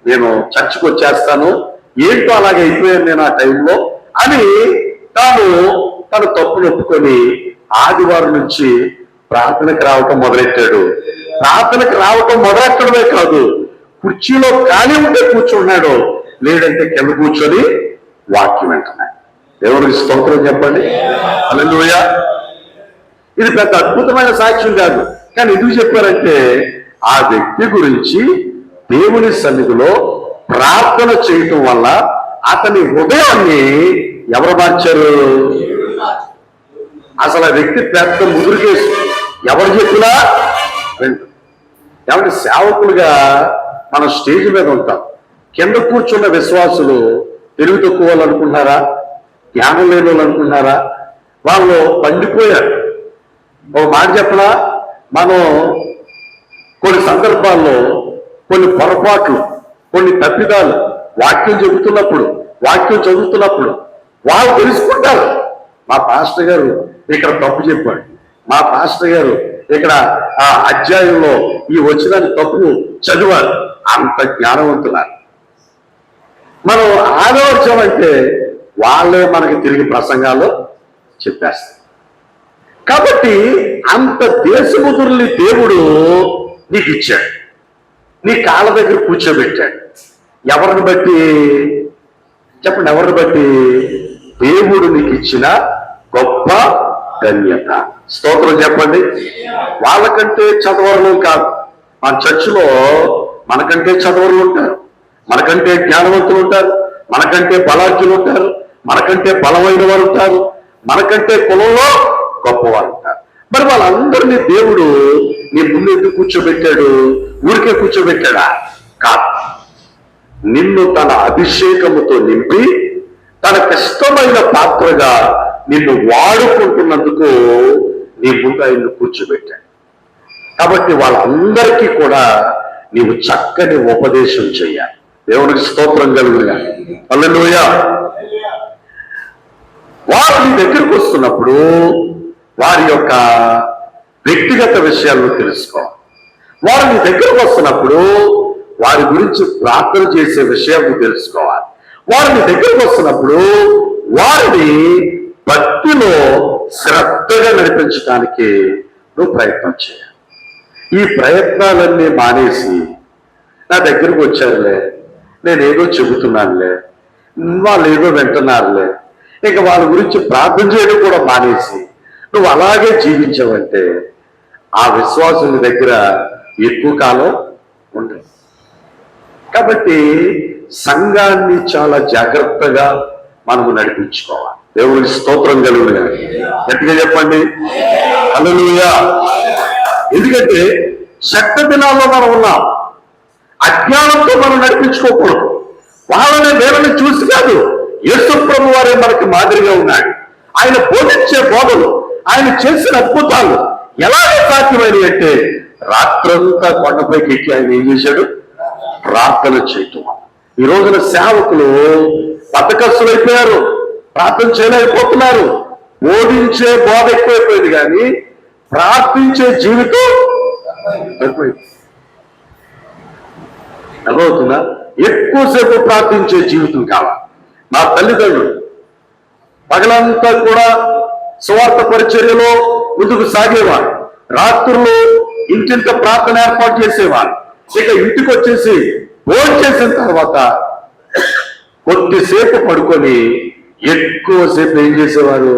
నేను చర్చికి వచ్చేస్తాను, ఏంటో అలాగే అయిపోయాను నేను ఆ టైంలో అని తను తప్పులు ఒప్పుకొని ఆదివారం నుంచి ప్రార్థనకు రావటం మొదలెట్టాడు. ప్రార్థనకు రావటం మొదలెట్టడమే కాదు, కుర్చీలో ఖాళీ ఉంటే కూర్చున్నాడు, లేదంటే కింద కూర్చొని వాక్యం వింటున్నాడు. దేవునికి స్తోత్రం చెప్పండి. హల్లెలూయా. ఇది పెద్ద అద్భుతమైన సాక్ష్యం కాదు, కానీ ఎందుకు చెప్పారంటే ఆ వ్యక్తి గురించి దేవుని సన్నిధిలో ప్రార్థన చేయటం వల్ల అతని హృదయాన్ని ఎవరు మార్చారు? అసలు ఆ వ్యక్తి పెద్ద ముదురుకేసు, ఎవరు చెప్పినా ఎవరి సేవకులుగా మనం స్టేజ్ మీద ఉంటాం, కింద కూర్చున్న విశ్వాసులు తెలివి తక్కువ వాళ్ళు అనుకుంటున్నారా, జ్ఞానం లేని వాళ్ళు అనుకుంటున్నారా? వాళ్ళు పండిపోయారు. ఒక మాట చెప్పనా, మనం కొన్ని సందర్భాల్లో కొన్ని పొరపాట్లు, కొన్ని తప్పిదాలు వాక్యం చెబుతున్నప్పుడు, వాక్యం చదువుతున్నప్పుడు వాళ్ళు తెలుసుకుంటారు. మా పాస్టర్ గారు ఇక్కడ తప్పు చెప్పాడు, మా పాస్టర్ గారు ఇక్కడ ఆ అధ్యాయంలో ఈ వచనాన్ని తప్పు చదివారు, అంత జ్ఞానవంతున్నారు. మనం ఆలోచించామంటే వాళ్ళే మనకి తిరిగి ప్రసంగాలు చెప్పేస్తారు. కాబట్టి అంత దేశముదురుని దేవుడు నీకు ఇచ్చాడు, నీ కాళ్ళ దగ్గర కూర్చోబెట్టాడు. ఎవరిని బట్టి చెప్పండి, ఎవరిని బట్టి? దేవుడు నీకు ఇచ్చిన గొప్ప ధన్యత. స్తోత్రం చెప్పండి. వాళ్ళకంటే చదవరులు కాదు, మన చర్చిలో మనకంటే చదవరులు ఉంటారు, మనకంటే జ్ఞానవంతులు ఉంటారు, మనకంటే బలార్జులు ఉంటారు, మనకంటే బలమైన వారు ఉంటారు, మనకంటే కులంలో గొప్పవారు ఉంటారు. మరి వాళ్ళందరినీ దేవుడు నీ ముందు ఎందుకు కూర్చోబెట్టాడు? ఊరికే కూర్చోబెట్టాడా? కాదు, నిన్ను తన అభిషేకముతో నింపి తనకిష్టమైన పాత్రగా నిన్ను వాడుకుంటున్నందుకు నీ ముందు ఆయన్ను కూర్చోబెట్టాడు. కాబట్టి వాళ్ళందరికీ కూడా నీవు చక్కని ఉపదేశం చెయ్యాలి. దేవునికి స్తోత్రం కలుగుగా. హల్లెలూయా. వారు నీ దగ్గరకు వస్తున్నప్పుడు వారి యొక్క వ్యక్తిగత విషయాలను తెలుసుకోవాలి. వారు నీ దగ్గరకు వస్తున్నప్పుడు వారి గురించి ప్రార్థన చేసే విషయాలను తెలుసుకోవాలి. వారు నీ దగ్గరకు వస్తున్నప్పుడు వారిని భక్తిలో శ్రద్ధగా నడిపించడానికి నువ్వు ప్రయత్నం చేయాలి. ఈ ప్రయత్నాలన్నీ మానేసి నా దగ్గరకు వచ్చారులే, నేనేదో చెబుతున్నానులే, వాళ్ళు ఏదో వింటున్నారులే, ఇక వాళ్ళ గురించి ప్రార్థన చేయడం కూడా మానేసి నువ్వు అలాగే జీవించావంటే ఆ విశ్వాసం దగ్గర ఎక్కువ కాలం ఉండదు. కాబట్టి సంఘాన్ని చాలా జాగ్రత్తగా మనము నడిపించుకోవాలి. దేవునికి స్తోత్రం కలుగునుగా. గట్టిగా చెప్పండి హల్లెలూయా. ఎందుకంటే శక్త దినాల్లో మనం ఉన్నాం, అజ్ఞానంతో మనం నడిపించుకోకూడదు. వాళ్ళని వీళ్ళని చూసి కాదు, యేసు ప్రభు వారే మనకి మాదిరిగా ఉన్నాడు. ఆయన బోధించే బోధలు, ఆయన చేసిన అద్భుతాలు ఎలాగ సాధ్యమైనవి అంటే రాత్రంతా కొండపైకి ఎక్కి ఆయన ఏం చేశాడు? ప్రార్థన చేయటం. ఈ రోజున సేవకులు బతకస్తులైపోయారు, ప్రార్థన చేయలేకపోతున్నారు. బోధించే బోధ ఎక్కువైపోయింది కానీ ప్రార్థించే జీవితం ఎక్కువైపోయింది. అర్థమవుతుందా? ఎక్కువసేపు ప్రార్థించే జీవితం కావాలి. మా తల్లిదండ్రులు పగలంతా కూడా సువార్త పరిచర్యలో ముందుకు సాగేవాడు. రాత్రులు ఇంటింత ప్రార్థన ఏర్పాటు చేసేవాడు. ఇక ఇంటికి వచ్చేసి భోజనం చేసిన తర్వాత కొద్దిసేపు పడుకొని ఎక్కువసేపు ఏం చేసేవారు?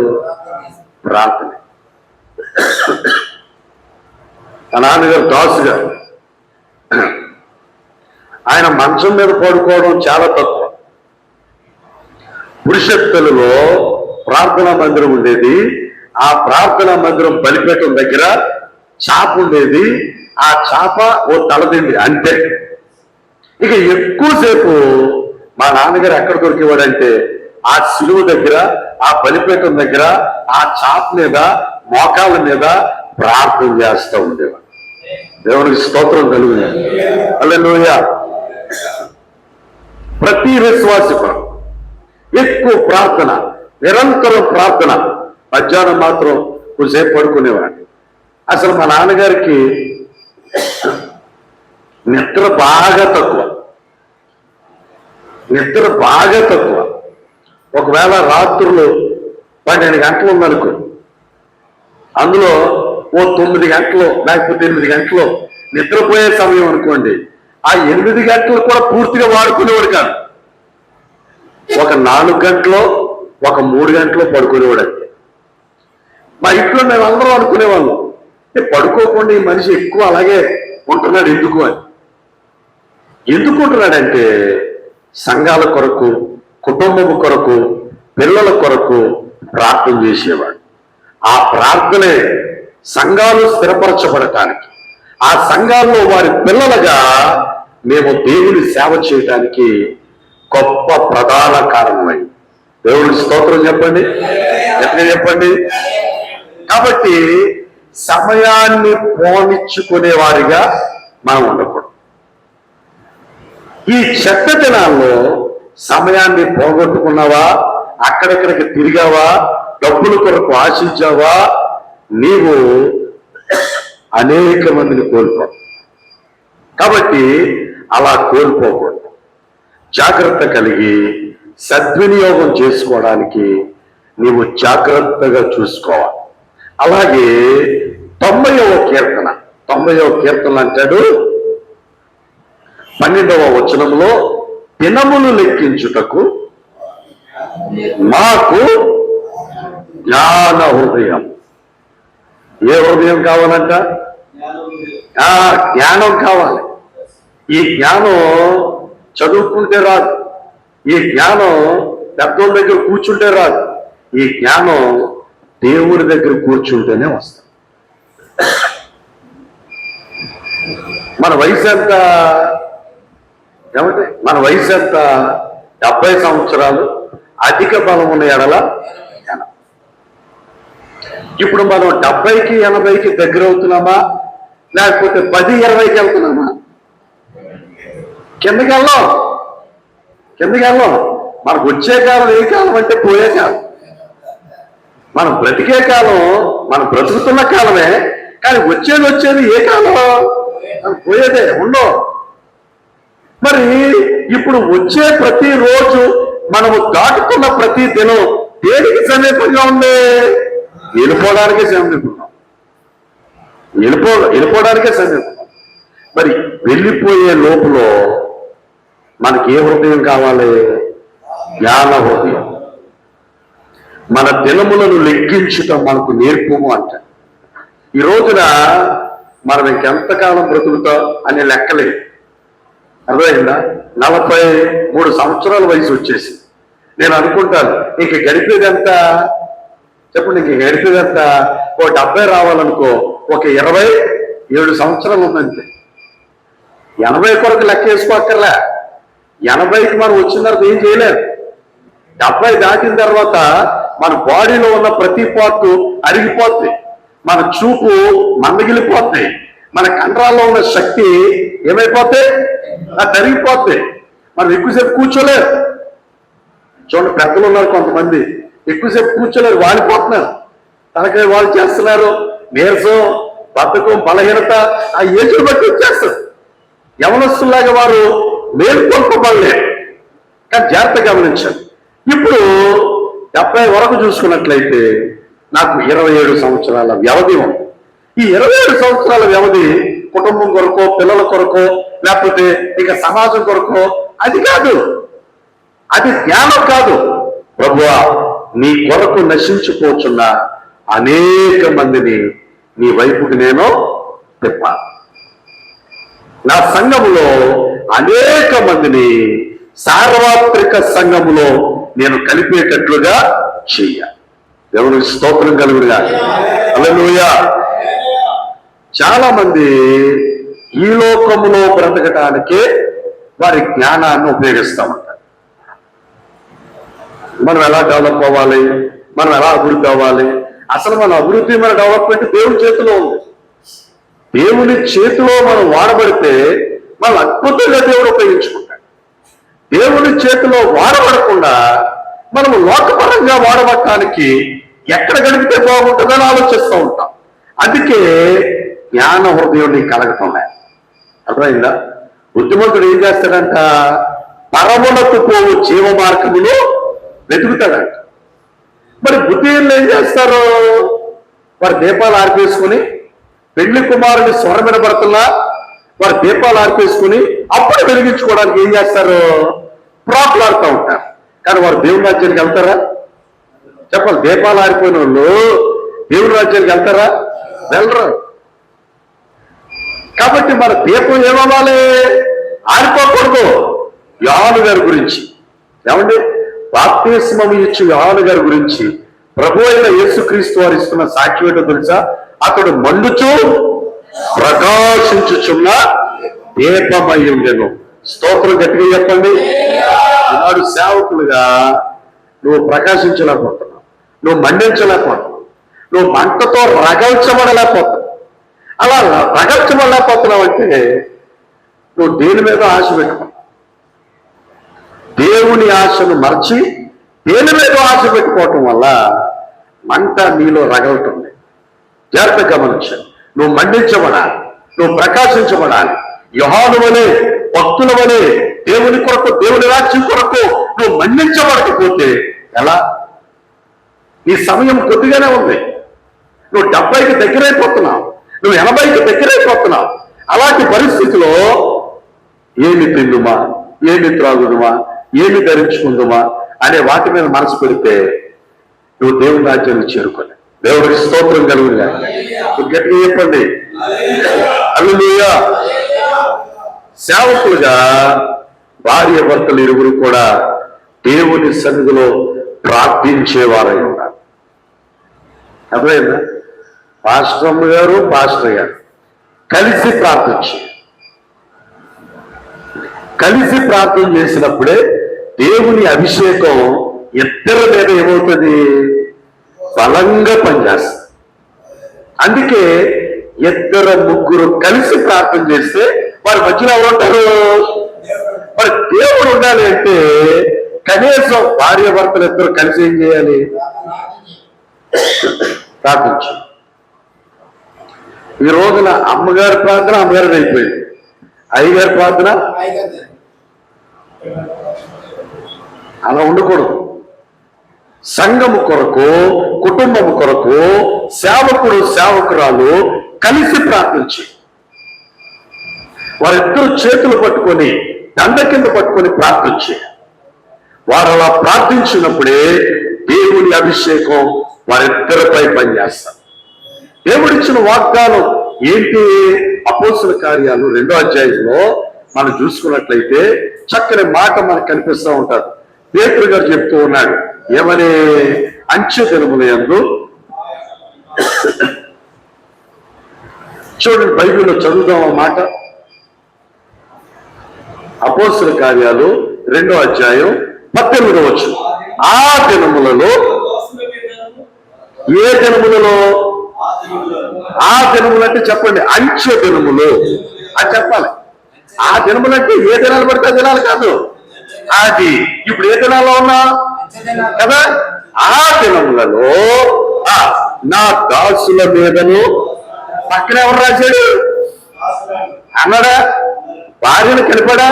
ప్రార్థన. మా నాన్నగారు దాసు గారు, ఆయన మంచం మీద పడుకోవడం చాలా తక్కువ. పురుషత్తులలో ప్రార్థనా మందిరం ఉండేది. ఆ ప్రార్థనా మందిరం బలిపీఠం దగ్గర చాప ఉండేది. ఆ చాప ఓ తలదిండి అంతే. ఇక ఎక్కువసేపు మా నాన్నగారు ఎక్కడ దొరికేవాడంటే ఆ సిలువ దగ్గర, ఆ బలిపీఠం దగ్గర, ఆ చాప మీద, మోకాళ్ళ మీద ప్రార్థన చేస్తూ ఉండేవాడు. దేవునికి స్తోత్రం కలుగుతుంది. హల్లెలూయా. ప్రతి విశ్వాసి ఎక్కువ ప్రార్థన, నిరంతరం ప్రార్థన. మధ్యాహ్నం మాత్రం కొంచెంసేపు పడుకునేవాడు. అసలు మా నాన్నగారికి నిద్ర బాగా తక్కువ. ఒకవేళ రాత్రులు 12 గంటలు ఉందనుకో, అందులో ఓ 9 గంటలు లేకపోతే 8 గంటలు నిద్రపోయే సమయం అనుకోండి. ఆ 8 గంటలు కూడా పూర్తిగా వాడుకునేవాడు కాదు. ఒక 4 గంటలో, ఒక 3 గంటలో పడుకునేవాడు అంతే. మా ఇంట్లో మేము అందరం అనుకునేవాళ్ళం, పడుకోకుండా ఈ మనిషి ఎక్కువ అలాగే ఉంటున్నాడు ఎందుకు అని. ఎందుకు ఉంటున్నాడంటే సంఘాల కొరకు, కుటుంబం కొరకు, పిల్లల కొరకు ప్రార్థన చేసేవాడు. ఆ ప్రార్థనే సంఘాలు స్థిరపరచబడటానికి, ఆ సంఘాల్లో వారి పిల్లలుగా మేము దేవుని సేవ చేయడానికి గొప్ప ప్రధాన కారణమైంది. దేవుని స్తోత్రం చెప్పండి, ఎట్లా చెప్పండి. కాబట్టి సమయాన్ని పోనిచ్చుకునే వారిగా మనం ఉండకూడదు. ఈ చెత్త దినాల్లో సమయాన్ని పోగొట్టుకున్నావా, అక్కడెక్కడికి తిరిగావా, డబ్బుల కొరకు ఆశించావా, నీవు అనేక మందిని కోల్పోవు. కాబట్టి అలా కోల్పోకూడదు. జాగ్రత్త కలిగి సద్వినియోగం చేసుకోవడానికి నీవు జాగ్రత్తగా చూసుకోవాలి. అలాగే 90వ కీర్తన అంటాడు 12వ వచనంలో, దినములు లెక్కించుటకు మాకు జ్ఞాన హృదయం. ఏ హృదయం కావాలంట? జ్ఞానం కావాలి. ఈ జ్ఞానం చదువుకుంటే రాదు. ఈ జ్ఞానం పెద్దోళ్ళ దగ్గర కూర్చుంటే రాదు. ఈ జ్ఞానం దేవుడి దగ్గర కూర్చుంటేనే వస్తుంది. మన వయసు ఎంత? ఏమంటే మన వయసు ఎంత? 70 సంవత్సరాలు. అధిక బలం ఉన్న ఎడల 80. ఇప్పుడు మనం 70కి 80కి దగ్గర అవుతున్నామా, లేకపోతే 10-20కి వెళ్తున్నామా? కిందకి వెళ్ళాం. మనకు వచ్చే కాలం ఏ కాలం అంటే పోయే కాలం. మనం బ్రతికే కాలం, మనం బ్రతుకుతున్న కాలమే. కానీ వచ్చేది ఏ కాలం? పోయేదే ఉండో. మరి ఇప్పుడు వచ్చే ప్రతి రోజు, మనము దాటుతున్న ప్రతి దినం దేనికి సమీపంగా ఉంది? వెళ్ళిపోవడానికే సమీపంగా. వెళ్ళిపోవడానికే సమీపం. మరి వెళ్ళిపోయే లోపల మనకి ఏ హృదయం కావాలి? జ్ఞాన హృదయం. మన దినములను లెక్కించటం మనకు నేర్పుము అంట. ఈ రోజున మనం ఇంకెంతకాలం బ్రతుకుతాం అనే లెక్కలేదు. అర్థమైందా? 43 సంవత్సరాల వయసు వచ్చేసి నేను అనుకుంటాను, ఇంక గడిపేది ఎంత చెప్పండి? ఇంక గడిపేది ఎంత? ఓ 70 రావాలనుకో, ఒక 27 సంవత్సరాలు ఉందంతే. 80 కొరకు లెక్క వేసుకోక్కర్లే. 80కి మనం వచ్చిన తర్వాత ఏం చేయలేదు. 70 దాటిన తర్వాత మన బాడీలో ఉన్న ప్రతి పార్ట్ అరిగిపోతుంది. మన చూపు మందగిలిపోతాయి. మన కండరాల్లో ఉన్న శక్తి ఏమైపోతాయి? తరిగిపోతాయి. మనం ఎక్కువసేపు కూర్చోలేరు. చూడండి, పెద్దలు ఉన్నారు కొంతమంది, ఎక్కువసేపు కూర్చోలేరు, వాడిపోతున్నారు. తనకాయ వాళ్ళు చేస్తున్నారు. నీరసం, బద్ధకం, బలహీనత ఆ ఏజ్ని బట్టి వచ్చేస్తారు. యవనస్తులాగా వారు మేల్కొల్పబడలేరు. కానీ జాగ్రత్త గమనించాలి. ఇప్పుడు 70 వరకు చూసుకున్నట్లయితే నాకు 27 సంవత్సరాల వ్యవధి ఉంది. ఈ 27 సంవత్సరాల వ్యవధి కుటుంబం కొరకో, పిల్లల కొరకో, లేకపోతే ఇక సమాజం కొరకో అది కాదు. అది జ్ఞానం కాదు. ప్రభువా, నీ కొరకు నశించిపోతున్న అనేక మందిని నీ వైపుకి నేను తిప్పాలి. నా సంఘములో అనేక మందిని సార్వత్రిక సంఘములో నేను కలిపేటట్లుగా చెయ్యాలి. దేవునికి స్తోత్రం కలుగునుగా. హల్లెలూయా. చాలా మంది ఈ లోకములో బ్రతకటానికే వారి జ్ఞానాన్ని ఉపయోగిస్తూ ఉంటారు. మనం ఎలా డెవలప్ అవ్వాలి, మనం ఎలా అభివృద్ధి అవ్వాలి. అసలు మన అభివృద్ధి, మన డెవలప్మెంట్ దేవుని చేతిలో ఉంది. దేవుని చేతిలో మనం వాడబడితే మనం అద్భుతంగా దేవుడు ఉపయోగించుకుంటాడు. దేవుని చేతిలో వాడబడకుండా మనము లోకపరంగా వాడబడటానికి ఎక్కడ గడిపితే బాగుంటుందని ఆలోచిస్తూ ఉంటాం. అందుకే జ్ఞాన హృదయం నీకు కలగటం లేదు. అర్థమైందా? బుద్ధిమంతుడు ఏం చేస్తాడంట? పరములకు పోవు జీవ మార్గములో వెతుకుతాడంట. మరి బుద్ధిహీనులు ఏం చేస్తారు? వారి దీపాలు ఆర్పేసుకుని, పెళ్లి కుమారుని స్వరం వినబడుతున్నా వారి దీపాలు ఆర్పేసుకుని అప్పుడు వెలిగించుకోవడానికి ఏం చేస్తారు? ప్రాకులాడుతూ ఉంటారు. కానీ వారు దేవుని రాజ్యానికి వెళ్తారా? చెప్పాలి. దీపాలు ఆరిపోయిన వాళ్ళు దేవుని రాజ్యానికి వెళ్తారా? వెళ్ళరు. కాబట్టి మన దీపం ఏమవ్వాలి? ఆరిపోకూడదు. యోహాను గారి గురించి ఏమండి? బాప్తిస్మము ఇచ్చి యోహాను గారి గురించి ప్రభు అయిన యేసుక్రీస్తు వారు ఇస్తున్న సాక్ష్యం ఏంటో తెలుసా? అతడు మండుచు ప్రకాశించుచున్న దీపమై ఉండెను. స్తోత్రం గట్టిగా చెప్పండి. ఈనాడు సేవకులుగా నువ్వు ప్రకాశించలేకపోతున్నావు, నువ్వు మండించలేకపోతున్నావు, నువ్వు మంటతో రగల్చబడలేకపోతున్నావు. అలా రగల్చబడలేకపోతున్నావు అంటే నువ్వు దేని మీద ఆశ పెట్టుకున్నావు. దేవుని ఆశను మర్చి దేని మీద ఆశ పెట్టుకోవటం వల్ల మంట నీలో రగలుతుంది. జాగ్రత్తగా గమనించాలి. నువ్వు మండించబడాలి, నువ్వు ప్రకాశించబడాలి. యోహాను వలె, భక్తుల వలె దేవుని కొరకు, దేవుని రాజ్యం కొరకు నువ్వు మండించబడకపోతే ఎలా? నీ సమయం కొద్దిగానే ఉంది. నువ్వు 70కి దగ్గరైపోతున్నావు, నువ్వు 80కి దగ్గరైపోతున్నావు. అలాంటి పరిస్థితిలో ఏమి తిందుమా, ఏమి త్రాగుదుమా, ఏమి ధరించుకుందుమా అనే వాటి మీద మనసు పెడితే నువ్వు దేవుని రాజ్యాన్ని చేరుకోలే. దేవుడికి స్తోత్రం కలుగునుగా. గట్టిగా చెప్పండి. హల్లెలూయా. సేవకులుగా భార్య భర్తలు ఇరువురు కూడా దేవుని సన్నిధిలో ప్రార్థించేవారై ఉన్నారు. అర్థమైందా? పాస్టర్ గారు, పాస్టర్ గారు కలిసి ప్రార్థన చేసినప్పుడే దేవుని అభిషేకం ఇద్దరి మీద ఏమవుతుంది? బలంగా పనిచేస్తుంది. అందుకే ఇద్దరు ముగ్గురు కలిసి ప్రార్థన చేస్తే వారి మధ్యలో ఎవరు ఉంటారు? మరి దేవుడు ఉండాలి అంటే కనీసం భార్య భర్తలు ఇద్దరు కలిసి ఏం చేయాలి? ప్రార్థించు. ఈ రోజున అమ్మగారి ప్రార్థన అమ్మగారిది అయిపోయింది, అయ్యగారి ప్రార్థన అలా ఉండకూడదు. సంఘము కొరకు, కుటుంబము కొరకు సేవకుడు, సేవకురాలు కలిసి ప్రార్థించి వారిద్దరు చేతులు పట్టుకొని దండ కింద పట్టుకొని ప్రార్థించి వారు అలా ప్రార్థించినప్పుడే దేవుని అభిషేకం వారిద్దరిపై పనిచేస్తారు. దేవుడిచ్చిన వాగ్దానం ఏంటి? అపోస్తుల కార్యాలు 2వ అధ్యాయంలో మనం చూసుకున్నట్లయితే చక్కని మాట మనకు కనిపిస్తూ ఉంటారు. పేతురు గారు చెప్తూ ఉన్నాడు ఏమని? అంచె దినముల యందు, చూడండి బైబిల్లో చదువుదాం ఆ మాట. అపోస్తుల కార్యాలు 2వ అధ్యాయం 18వ వచనం. ఆ దినములలో, ఏ దినములలో? ఆ దినములు అంటే చెప్పండి, అంచె దినములు అది చెప్పాలి. ఆ దినములు అంటే ఏ దినాలు పడితే ఆ దినాలు కాదు. అది ఇప్పుడు ఏ దినాల్లో ఉన్నా కదా? ఆ దినములలో నా దాసుల మీదను, పక్కన ఎవరు రాశాడు అన్నాడా? భార్యను కలిపారా?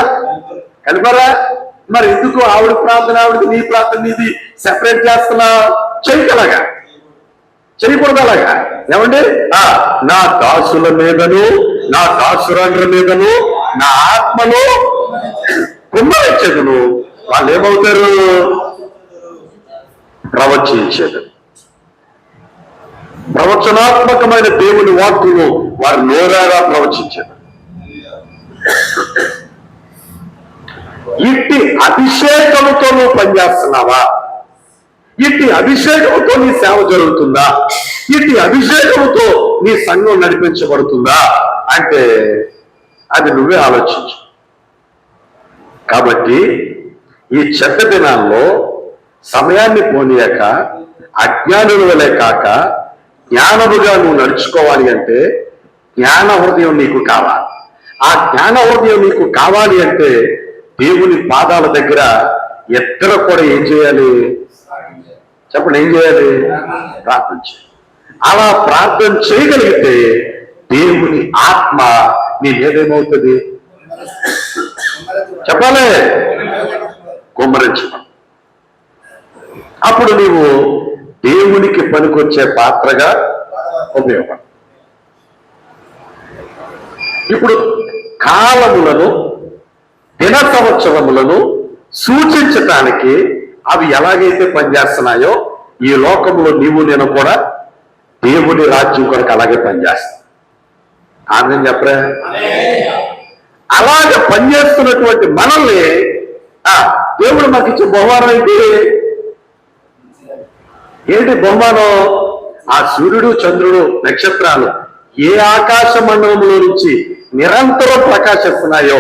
మరి ఎందుకు ఆవిడ ప్రార్థన ఆవిడది, నీ ప్రార్థన నీది సెపరేట్ చేస్తున్నా? చెయ్యలాగా చేయకూడదు అలాగా. ఏమండి? నా దాసుల మీదను నా దాసురాండ్ర మీదను నా ఆత్మను కుమ్మరించెదను. వాళ్ళు ఏమవుతారు? ప్రవచించేది. ప్రవచనాత్మకమైన దేవుని వాక్కును వారు నోరాగా ప్రవచించారు. ఇట్టి అభిషేకముతో నువ్వు పనిచేస్తున్నావా? ఇట్టి అభిషేకముతో నీ సేవ జరుగుతుందా? ఇట్టి అభిషేకముతో నీ సంఘం నడిపించబడుతుందా అంటే అది నువ్వే ఆలోచించు. కాబట్టి ఈ చెత్త దినాల్లో సమయాన్ని పోనీయక అజ్ఞానుల వలె కాక జ్ఞానముగా నువ్వు నడుచుకోవాలి అంటే జ్ఞాన హృదయం నీకు కావాలి. ఆ జ్ఞాన హృదయం నీకు కావాలి అంటే దేవుని పాదాల దగ్గర ఇద్దరు కూడా ఏం చేయాలి చెప్పండి? ఏం చేయాలి? ప్రార్థన చేయాలి. అలా ప్రార్థన చేయగలిగితే దేవుని ఆత్మ నీ ఏదేమవుతుంది చెప్పాలి? కుమ్మరించడం. అప్పుడు నీవు దేవునికి పనికొచ్చే పాత్రగా ఉపయోగపడ. ఇప్పుడు కాలములను దిన సంవత్సరములను సూచించటానికి అవి ఎలాగైతే పనిచేస్తున్నాయో ఈ లోకంలో నీవు నేను కూడా దేవుని రాజ్యం కొరకు అలాగే పనిచేస్తాం. ఆనందం చెప్పరా? అలాగే పనిచేస్తున్నటువంటి మనల్ని దేవుడు మాకు ఇచ్చే బహుమానం ఏంటి బహుమానం? ఆ సూర్యుడు చంద్రుడు నక్షత్రాలు ఏ ఆకాశ మండలంలో నుంచి నిరంతరం ప్రకాశిస్తున్నాయో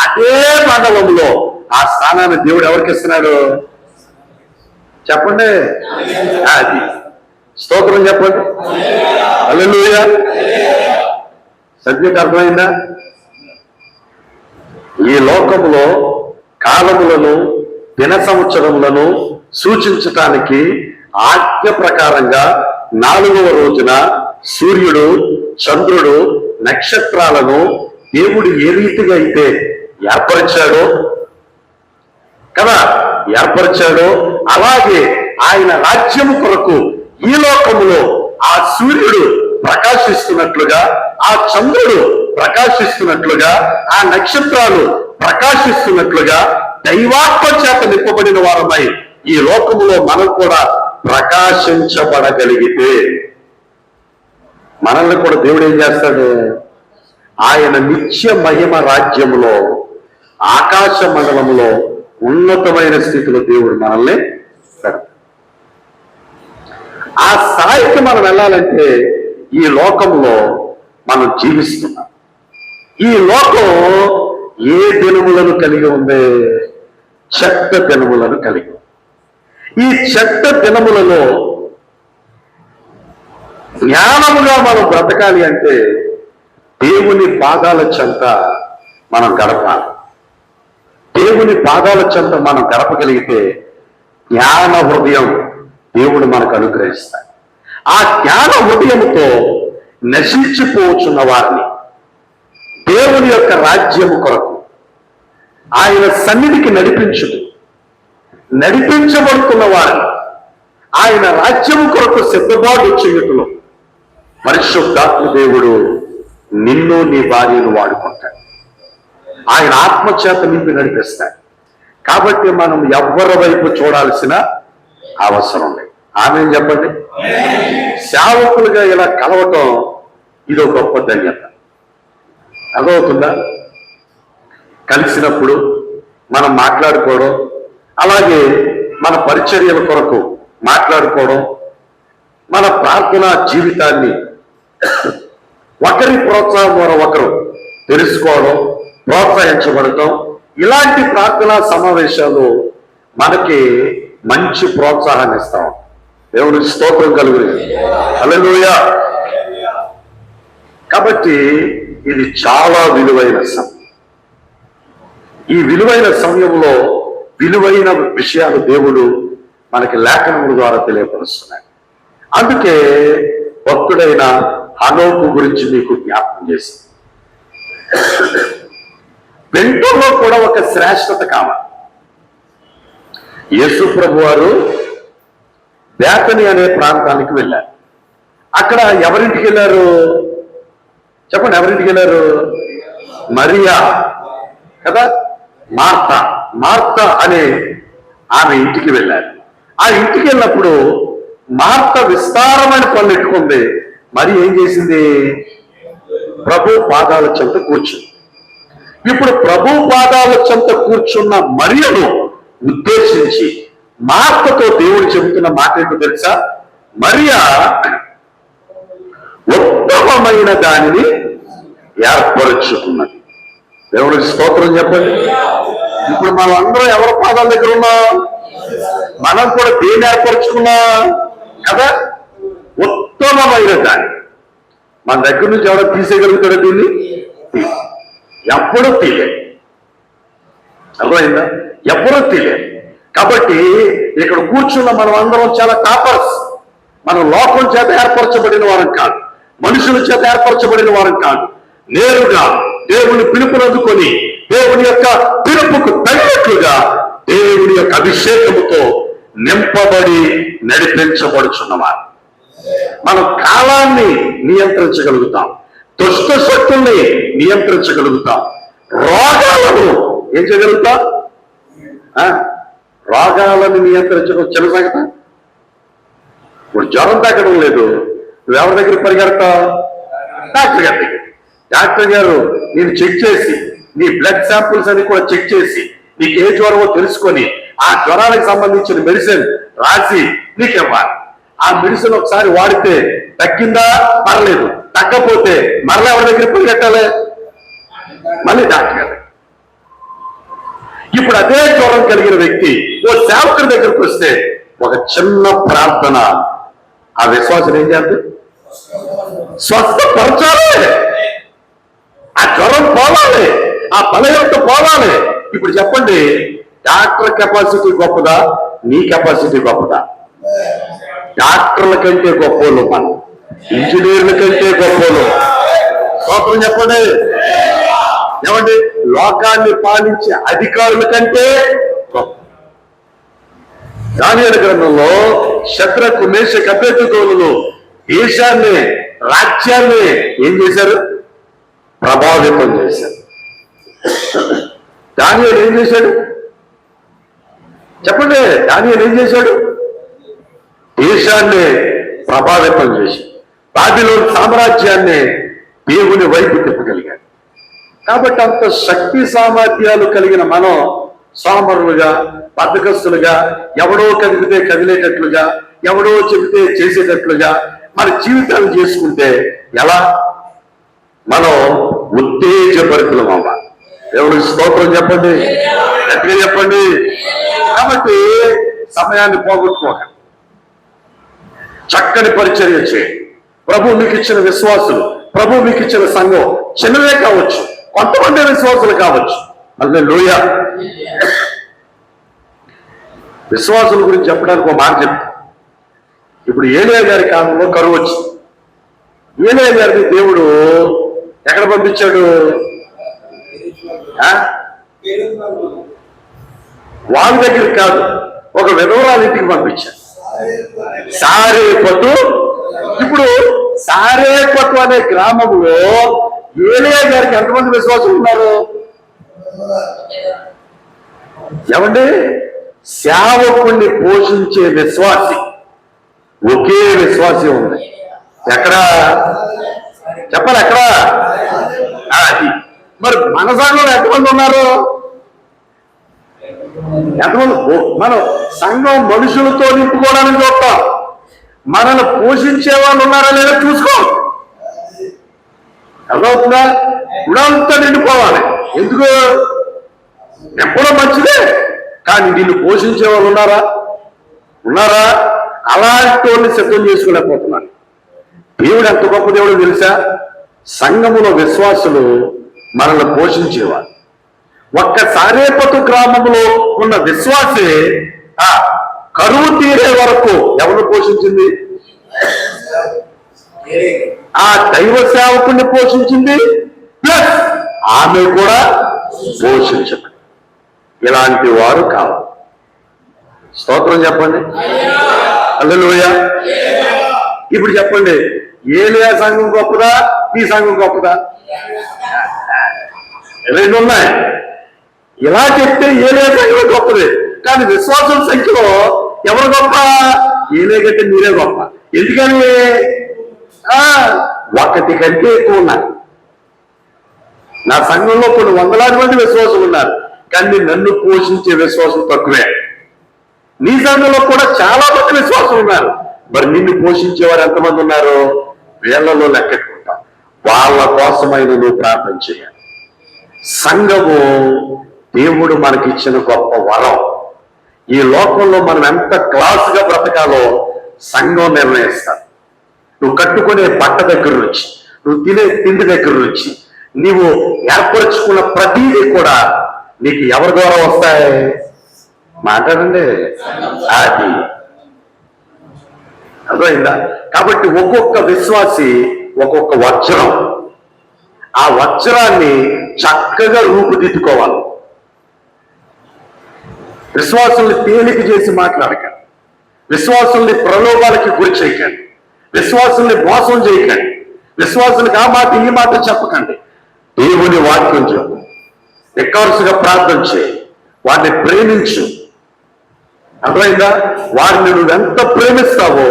అదే మండలంలో ఆ స్థానాన్ని దేవుడు ఎవరికి ఇస్తున్నాడు చెప్పండి? అది స్తోత్రం చెప్పండి. హల్లెలూయా. సబ్జెక్ట్ అర్థమైందా? ఈ లోకములో కాలములను దిన సంవత్సరములను సూచించటానికి ఆజ్ఞ ప్రకారంగా 4వ రోజున సూర్యుడు చంద్రుడు నక్షత్రాలను దేవుడు ఏ రీతిగా అయితే ఏర్పరిచాడో కదా ఏర్పరిచాడో అలాగే ఆయన రాజ్యము కొరకు ఈ లోకములో ఆ సూర్యుడు ప్రకాశిస్తున్నట్లుగా ఆ చంద్రుడు ప్రకాశిస్తున్నట్లుగా ఆ నక్షత్రాలు ప్రకాశిస్తున్నట్లుగా దైవాత్మ చేత నింపబడిన వారమై ఈ లోకములో మనం కూడా ప్రకాశించబడగలిగితే మనల్ని కూడా దేవుడు ఏం చేస్తాడు? ఆయన నిత్య మహిమ రాజ్యములో ఆకాశ మండలములో ఉన్నతమైన స్థితిలో దేవుడు మనల్ని పెడతాడు. ఆ స్థాయికి మనం వెళ్ళాలంటే ఈ లోకంలో మనం జీవిస్తున్నాం. ఈ లోకం ఏ దినములను కలిగి ఉంది? చెత్త దినములను కలిగి ఉంది. ఈ చెత్త దినములలో జ్ఞానముగా మనం బ్రతకాలి అంటే దేవుని పాదాల చెంత మనం గడపాలి. దేవుని పాదాల చెంత మనం గడపగలిగితే జ్ఞాన హృదయం దేవుడు మనకు అనుగ్రహిస్తాడు. ఆ జ్ఞాన హృదయముతో నశించిపోవచ్చున్న వారిని దేవుని యొక్క రాజ్యము కొరకు ఆయన సన్నిధికి నడిపించబడుతున్న వారిని ఆయన రాజ్యము కొరకు సిద్ధపాటు చేయుటలో పరిశుద్ధాత్మ దేవుడు నిన్ను నీ భార్యను వాడుకుంటాడు. ఆయన ఆత్మచేత నింపి నడిపిస్తాడు. కాబట్టి మనం ఎవ్వరి వైపు చూడాల్సిన అవసరం లేదు. ఆమేన్ చెప్పండి. సేవకులుగా ఇలా కలవటం ఇదో గొప్ప ధన్యత. అదవుతుందా? కలిసినప్పుడు మనం మాట్లాడుకోవడం, అలాగే మన పరిచర్యల కొరకు మాట్లాడుకోవడం, మన ప్రార్థనా జీవితాన్ని ఒకరి ప్రోత్సాహం ద్వారా ఒకరు తెలుసుకోవడం, ప్రోత్సహించబడటం, ఇలాంటి ప్రార్థనా సమావేశాలు మనకి మంచి ప్రోత్సాహాన్ని ఇస్తాం. దేవునికి స్తోత్రం కలుగును. హల్లెలూయా. కాబట్టి ఇది చాలా విలువైన సమయం. ఈ విలువైన సమయంలో విలువైన విషయాలు దేవుడు మనకి లేఖనముల ద్వారా తెలియపరుస్తున్నాడు. అందుకే భక్తుడైన హనోకు గురించి మీకు జ్ఞాపకం చేసింది. వెంటలో కూడా ఒక శ్రేష్టత కావాలి. యేసు ప్రభు వారు బేతని అనే ప్రాంతానికి వెళ్ళారు. అక్కడ ఎవరింటికి వెళ్ళారు చెప్పండి, ఎవరింటికి వెళ్ళారు? మరియా కదా, మార్త అనే ఆమె ఇంటికి వెళ్ళారు. ఆ ఇంటికి వెళ్ళినప్పుడు మార్త విస్తారమైన పనులు ఎట్టుకుంది. మరి ఏం చేసింది? ప్రభు పాదాల చెంత కూర్చుంది. ఇప్పుడు ప్రభు పాదాల చెంత కూర్చున్న మరియను ఉద్దేశించి మార్తతో దేవుడు చెబుతున్న మాట ఏంటో తెలుసా? మరియా ఉత్తమమైన దానిని ఏర్పరుచుకున్నది. దేవుడికి స్తోత్రం చెప్పండి. ఇప్పుడు మనం అందరం ఎవరి పాదాల దగ్గర ఉన్నాం? మనం కూడా దేన్ని ఏర్పరచుకున్నాం కదా? ఉత్తమమైన దాన్ని. మన దగ్గర నుంచి ఎవరో తీసేయగలుగుతాడో దీన్ని? ఎప్పుడూ తీయలేదు. అర్థమైందా? ఎప్పుడూ తీయలేదు. కాబట్టి ఇక్కడ కూర్చున్న మనం అందరం చాలా టాపర్స్. మనం లోకం చేత ఏర్పరచబడిన వారం కాదు, మనుషుల చేత ఏర్పరచబడిన వారం కాదు. నేరుగా దేవుని పిలుపును అందుకొని దేవుని యొక్క పిలుపుకు తగినట్లుగా దేవుని యొక్క అభిషేకముతో నింపబడి నడిపించబడుచున్నవారు. మనం కాలాన్ని నియంత్రించగలుగుతాం, దుష్ట శక్తుల్ని నియంత్రించగలుగుతాం, రోగాలను ఏం చేయగలుగుతాం? రోగాలను నియంత్రించడం చిన్న సంగతి. ఇప్పుడు జ్వరం తగ్గడం లేదు, నువ్వెవరి దగ్గర పరిగెడతావు? డాక్టర్ గారి దగ్గర. డాక్టర్ గారు నేను చెక్ చేసి, నీ బ్లడ్ శాంపుల్స్ అని కూడా చెక్ చేసి, నీకు ఏ జ్వరమో తెలుసుకొని ఆ జ్వరానికి సంబంధించిన మెడిసిన్ రాసి నీకు ఇవ్వాలి. ఆ మెడిసిన్ ఒకసారి వాడితే తగ్గిందా? పర్లేదు. తగ్గపోతే మరలా ఎవరి దగ్గర పరిగెట్టాలి? మళ్ళీ డాక్టర్ గారు. ఇప్పుడు అదే జ్వరం కలిగిన వ్యక్తి ఓ సేవకుడి దగ్గరకు వస్తే ఒక చిన్న ప్రార్థన, ఆ విశ్వాసం ఏం చేద్దాం? స్వస్థపరచాలి. ఆ జ్వరం పోవాలి, ఆ బలహీనత పోవాలి. ఇప్పుడు చెప్పండి, డాక్టర్ కెపాసిటీ గొప్పదా? నీ కెపాసిటీ గొప్పదా? డాక్టర్ల కంటే గొప్పోళ్ళు మనం, ఇంజనీర్ల కంటే గొప్పోళ్ళు. స్తోత్రం చెప్పండి. ఏమండి? లోకాన్ని పాలించే అధికారుల కంటే గొప్ప. దానియేలు గ్రంథంలో శద్రకు, మేషకు, అబేద్నెగోలు దేశాన్ని, రాజ్యాన్ని ఏం చేశారు? ప్రభావితం చేశారు. దానియేలు ఏం చేశాడు? చెప్పండి, దానియేలు ఏం చేశాడు? దేశాన్ని ప్రభావితం చేసి బాబిలోను సామ్రాజ్యాన్ని దేవుని వైపు తిప్పగలిగాడు. కాబట్టి అంత శక్తి సామర్థ్యాలు కలిగిన మనం సోమరులుగా, బద్ధకస్తులుగా, ఎవడో కదిపితే కదిలేటట్లుగా, ఎవడో చెబితే చేసేటట్లుగా మన జీవితాలు చేసుకుంటే ఎలా? మనం ఉత్తేజభరితులం అవ్వాలి. దేవుడికి స్తోత్రం చెప్పండి, గట్టిగా చెప్పండి. కాబట్టి సమయాన్ని పోగొట్టుకోకండి, చక్కని పరిచర్య చేయండి. ప్రభు మీకు ఇచ్చిన విశ్వాసులు, ప్రభు మీకు ఇచ్చిన సంఘం చిన్నదే కావచ్చు, కొంతమంది విశ్వాసులు కావచ్చు. హల్లెలూయా. విశ్వాసుల గురించి చెప్పడానికి ఒక మాట చెప్తా. ఇప్పుడు ఏలియా గారి కాలంలో కరువు వచ్చింది. ఏలియా గారిని దేవుడు ఎక్కడ పంపించాడు? వాళ్ళ దగ్గర కాదు, ఒక విధవరాలు ఇంటికి పంపించాడు. సారేపతు. ఇప్పుడు సారేపతు అనే గ్రామంలో ఏలియా గారికి ఎంతమంది విశ్వాసులు ఉన్నారు? ఏమండి? సేవకుణ్ణి పోషించే విశ్వాసి ఒకే విశ్వాసి ఉంది. ఎక్కడ చెప్పాలి? ఎక్కడ? అది మరి మన సంఘంలో ఎంతమంది ఉన్నారు? ఎంతమంది? మనం సంఘం మనుషులతో నింపుకోవడానికి చూస్తాం, మనల్ని పోషించే వాళ్ళు ఉన్నారా లేదా చూసుకో. అర్థమవుతుందా? గుణంతా నిండిపోవాలి. ఎందుకు? నింపడం మంచిదే, కానీ నిన్ను పోషించే వాళ్ళు ఉన్నారా? అలాంటి వాళ్ళని సిద్ధం చేసుకోలేకపోతున్నాను. దేవుడు ఎంత గొప్ప దేవుడు తెలుసా? సంఘములో విశ్వాసులు మనల్ని పోషించేవారు. ఒక్క సారేపతు గ్రామంలో ఉన్న విశ్వాసే కరువు తీరే వరకు ఎవరు పోషించింది? ఆ దైవ సేవకుని పోషించింది, ప్లస్ ఆమె కూడా పోషించదు. ఇలాంటి వారు కావాలి. స్తోత్రం చెప్పండి. హల్లెలూయా. ఇప్పుడు చెప్పండి, ఏలియా సంఘం గొప్పదా, ఈ సంఘం గొప్పదా? రెండు ఉన్నాయి. ఇలా చెప్తే ఏలియా సంఘం గొప్పది, కానీ విశ్వాసుల సంఖ్యలో ఎవరు గొప్ప? ఏలియా కంటే మీరే గొప్ప. ఎందుకని? ఒకటి కంటే ఎక్కువ ఉన్నారు. నా సంఘంలో కొన్ని వందలాది మంది విశ్వాసులు ఉన్నారు, కానీ నన్ను పోషించే విశ్వాసం తక్కువే. నీ సంఘంలో కూడా చాలా మంది విశ్వాసం ఉన్నారు, మరి నిన్ను పోషించేవారు ఎంతమంది ఉన్నారు? వేళ్లలో లెక్కెట్టుకుంటాం. వాళ్ళ కోసమైన నువ్వు ప్రార్థన చేయాలి. సంఘము దేవుడు మనకిచ్చిన గొప్ప వరం. ఈ లోకంలో మనం ఎంత క్లాసుగా బ్రతకాలో సంఘం నిర్ణయిస్తాడు. నువ్వు కట్టుకునే బట్ట దగ్గర నుంచి, నువ్వు తినే తిండి దగ్గర నుంచి, నీవు ఏర్పరచుకున్న ప్రతిదీ కూడా నీకు ఎవరి ద్వారా వస్తాయి? మాట్లాడండి. అది అర్థమైందా? కాబట్టి ఒక్కొక్క విశ్వాసి ఒక్కొక్క వజ్రం. ఆ వజ్రాన్ని చక్కగా రూపుదిద్దుకోవాలి. విశ్వాసుల్ని తేలిక చేసి మాట్లాడకండి, విశ్వాసుల్ని ప్రలోభాలకి గురి చేయకండి, విశ్వాసుల్ని మోసం చేయకండి, విశ్వాసులకు ఆ మాట ఈ మాట చెప్పకండి. దేవుని వాక్యం చెప్పు, ఎక్కవరుసగా ప్రార్థన చేయి, వారిని ప్రేమించు. అర్థమైందా? వారిని నువ్వు ఎంత ప్రేమిస్తావో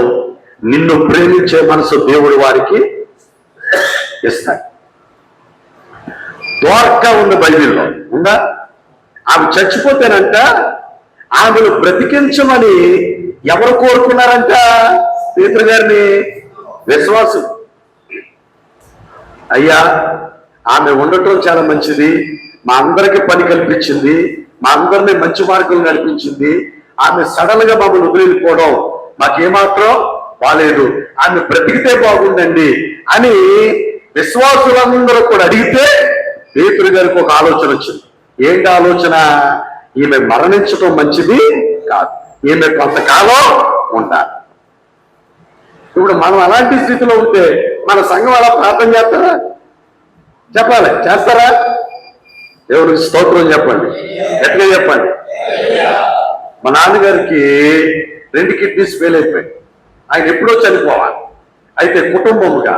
నిన్ను ప్రేమించే మనసు దేవుడు వారికి ఇస్తాడు. ద్వారకా ఉంది బైబిల్లో, ఉందా? ఆమె చచ్చిపోతేనంట ఆమెను బ్రతికించమని ఎవరు కోరుకున్నారంట? పేతురు గారిని. విశ్వాసం. అయ్యా, ఆమె ఉండటం చాలా మంచిది, మా అందరికి పని కల్పించింది, మా అందరినీ మంచి మార్గంలో నడిపించింది. ఆమె సడన్ గా మమ్మల్ని వదిలిపోవడం మాకేమాత్రం బాలేదు, ఆమె బ్రతికితే బాగుండండి అని విశ్వాసులందరూ కూడా అడిగితే పేతురు గారికి ఒక ఆలోచన వచ్చింది. ఏంటి ఆలోచన? ఈమె మరణించడం మంచిది కాదు, ఈమె కొంతకాలం ఉండాలి. ఇప్పుడు మనం అలాంటి స్థితిలో ఉంటే మన సంఘం అలా ప్రార్థన చేస్తారా? చెప్పాలి. చేస్తారా? దేవుడికి స్తోత్రం చెప్పండి, గట్టిగా చెప్పండి. మా నాన్నగారికి 2 కిడ్నీస్ ఫెయిల్ అయిపోయాయి. ఆయన ఎప్పుడో చనిపోవాలి. అయితే కుటుంబముగా,